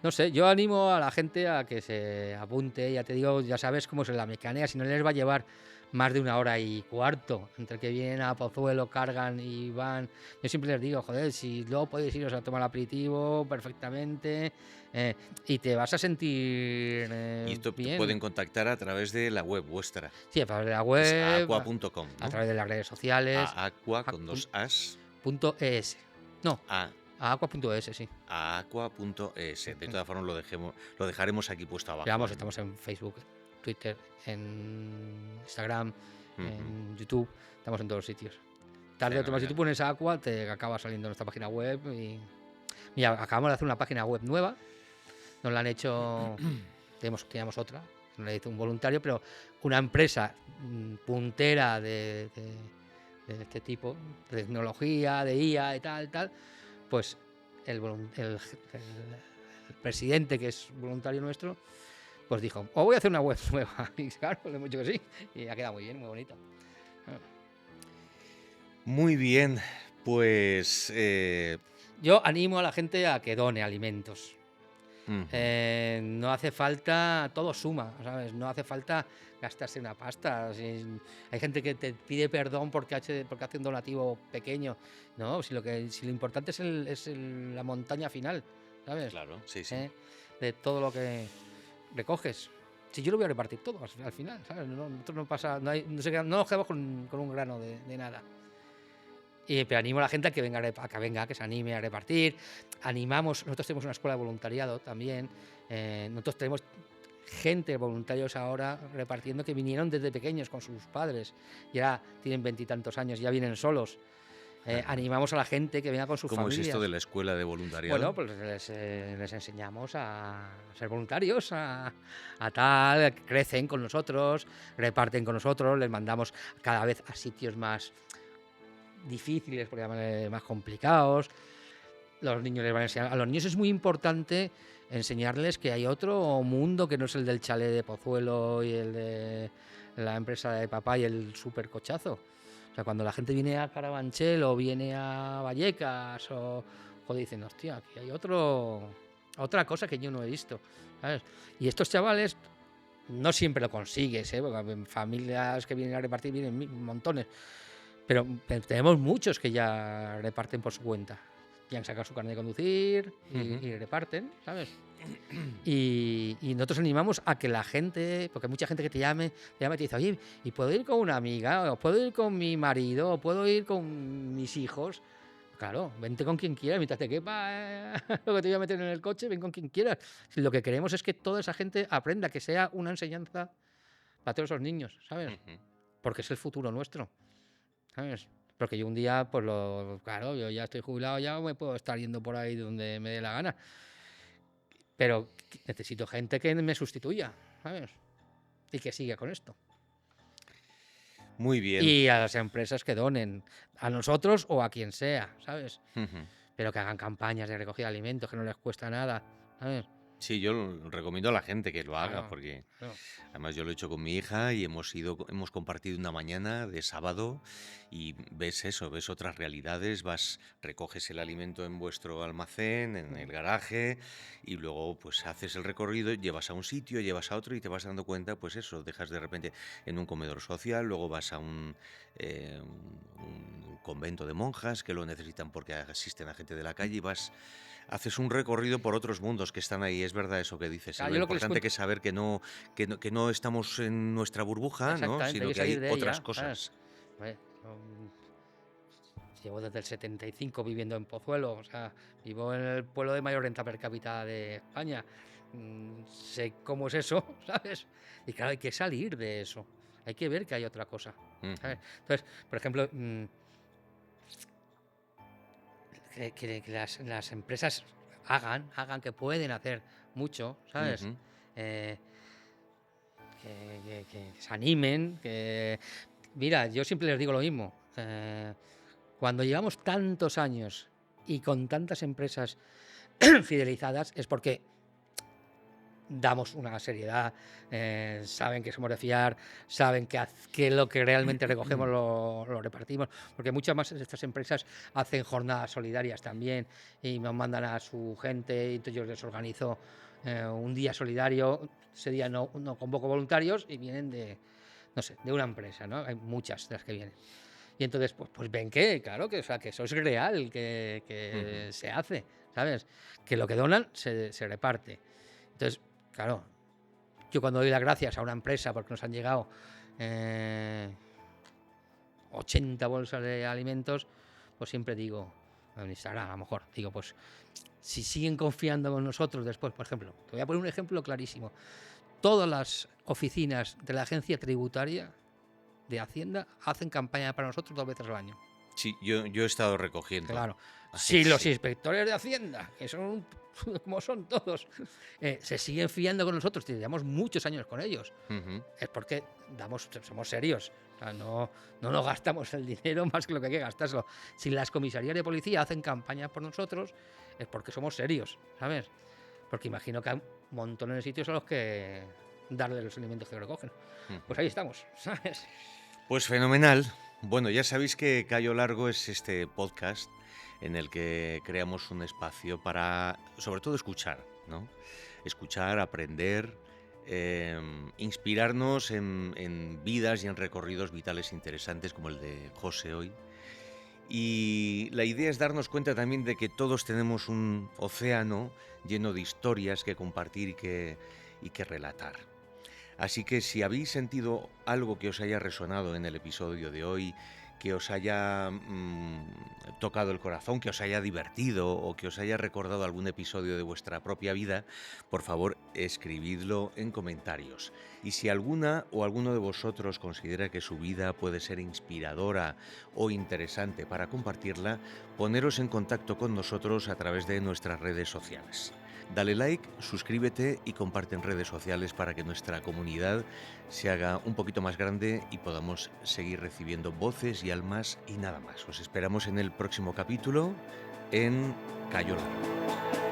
No sé, yo animo a la gente a que se apunte, ya te digo, ya sabes cómo es la mecánica, si no les va a llevar más de 1 hora y cuarto, entre que vienen a Pozuelo, cargan y van. Yo siempre les digo, joder, si luego podéis iros a tomar aperitivo perfectamente y te vas a sentir Y esto te bien. pueden contactar a través de la web vuestra. Sí, a través de la Es web, aqua.com, a ¿no? través de las redes sociales, Aqua con 2 as. .es. No, A a aqua.es, sí. aqua.es. De todas formas lo dejaremos aquí puesto abajo. Pero vamos, estamos en Facebook, Twitter, en Instagram, en YouTube, estamos en todos los sitios. Tarde o temprano, si tú pones Aqua, te acaba saliendo nuestra página web. Y mira, acabamos de hacer una página web nueva. Nos la han hecho. Teníamos otra, nos la hizo un voluntario, pero una empresa puntera de este tipo, de tecnología, de IA y tal, pues el presidente, que es voluntario nuestro, pues dijo, os voy a hacer una web nueva. Y claro, le hemos dicho que sí. Y ha quedado muy bien, muy bonito. Muy bien, pues... Yo animo a la gente a que done alimentos. No hace falta, todo suma, ¿sabes? No hace falta gastarse una pasta. Hay gente que te pide perdón porque hace un donativo pequeño. No, si lo importante es la montaña final, ¿sabes? Claro, sí. De todo lo que recoges. Si yo lo voy a repartir todo al final, ¿sabes? Nosotros no pasa, no nos quedamos con un grano de nada. Pero animo a la gente a que venga, que se anime a repartir. Nosotros tenemos una escuela de voluntariado también. Nosotros tenemos gente, voluntarios ahora repartiendo, que vinieron desde pequeños con sus padres. Y ahora tienen 20 y tantos años, ya vienen solos. Animamos a la gente que venga con sus familias. ¿Cómo es esto de la escuela de voluntariado? Bueno, pues les enseñamos a ser voluntarios, a tal, crecen con nosotros, reparten con nosotros, les mandamos cada vez a sitios más difíciles, por llamarle más complicados. Los niños les van a enseñar. A los niños es muy importante enseñarles que hay otro mundo que no es el del chalet de Pozuelo y el de la empresa de papá y el supercochazo. O sea, cuando la gente viene a Carabanchel o viene a Vallecas o dicen, hostia, aquí hay otra cosa que yo no he visto, ¿sabes? Y estos chavales no siempre lo consigues, porque familias que vienen a repartir vienen montones. Pero tenemos muchos que ya reparten por su cuenta. Ya han sacado su carnet de conducir y reparten, ¿sabes? Y nosotros animamos a que la gente, porque hay mucha gente que te llama y te dice, oye, ¿y puedo ir con una amiga? ¿O puedo ir con mi marido? ¿O puedo ir con mis hijos? Claro, vente con quien quieras, mientras te quepa lo que te voy a meter en el coche, ven con quien quieras. Lo que queremos es que toda esa gente aprenda, que sea una enseñanza para todos esos niños, ¿sabes? Porque es el futuro nuestro, ¿sabes? Porque yo un día, pues claro, yo ya estoy jubilado, ya me puedo estar yendo por ahí donde me dé la gana. Pero necesito gente que me sustituya, ¿sabes? Y que siga con esto. Muy bien. Y a las empresas que donen, a nosotros o a quien sea, ¿sabes? Pero que hagan campañas de recogida de alimentos, que no les cuesta nada, ¿sabes? Sí, yo recomiendo a la gente que lo haga, porque además yo lo he hecho con mi hija y hemos compartido una mañana de sábado y ves otras realidades, recoges el alimento en vuestro almacén, en el garaje, y luego pues haces el recorrido, llevas a un sitio, llevas a otro y te vas dando cuenta, pues dejas de repente en un comedor social, luego vas a un convento de monjas que lo necesitan porque asisten a gente de la calle y haces un recorrido por otros mundos que están ahí. Es verdad eso que dices. Lo importante que es saber que no estamos en nuestra burbuja, ¿no? Sino que hay otras cosas. llevo desde el 75 viviendo en Pozuelo, o sea, vivo en el pueblo de mayor renta per cápita de España. Sé cómo es eso, ¿sabes? Y claro, hay que salir de eso. Hay que ver que hay otra cosa, ¿sabes? Entonces, por ejemplo, que las empresas hagan que pueden hacer mucho, ¿sabes? Que se animen, Mira, yo siempre les digo lo mismo. Cuando llevamos tantos años y con tantas empresas fidelizadas es porque damos una seriedad, saben que somos de fiar, saben que lo que realmente recogemos lo repartimos, porque muchas más de estas empresas hacen jornadas solidarias también y nos mandan a su gente y entonces yo les organizo un día solidario. Ese día no convoco voluntarios y vienen de una empresa, ¿no? Hay muchas de las que vienen. Y entonces, pues ven que, claro, que eso es real, que se hace, ¿sabes? Que lo que donan se reparte. Entonces, claro, yo cuando doy las gracias a una empresa porque nos han llegado 80 bolsas de alimentos, pues siempre digo, en Instagram a lo mejor, digo, pues si siguen confiando en nosotros después, por ejemplo, te voy a poner un ejemplo clarísimo. Todas las oficinas de la agencia tributaria de Hacienda hacen campaña para nosotros 2 veces al año. Sí, yo he estado recogiendo. Claro. Si los inspectores de Hacienda, que son como son todos, se siguen fiando con nosotros, llevamos muchos años con ellos, es porque somos serios. O sea, no nos gastamos el dinero más que lo que hay que gastárselo. Si las comisarías de policía hacen campaña por nosotros, es porque somos serios, ¿sabes? Porque imagino que hay montones de sitios a los que darle los alimentos que recogen. Pues ahí estamos, ¿sabes? Pues fenomenal. Bueno, ya sabéis que Callo Largo es este podcast en el que creamos un espacio para, sobre todo, escuchar, ¿no? Escuchar, aprender, inspirarnos en vidas y en recorridos vitales interesantes como el de José hoy. Y la idea es darnos cuenta también de que todos tenemos un océano lleno de historias que compartir y que relatar. Así que si habéis sentido algo que os haya resonado en el episodio de hoy, que os haya tocado el corazón, que os haya divertido o que os haya recordado algún episodio de vuestra propia vida, por favor escribidlo en comentarios. Y si alguna o alguno de vosotros considera que su vida puede ser inspiradora o interesante para compartirla, poneros en contacto con nosotros a través de nuestras redes sociales. Dale like, suscríbete y comparte en redes sociales para que nuestra comunidad se haga un poquito más grande y podamos seguir recibiendo voces y almas y nada más. Os esperamos en el próximo capítulo en Callo Largo.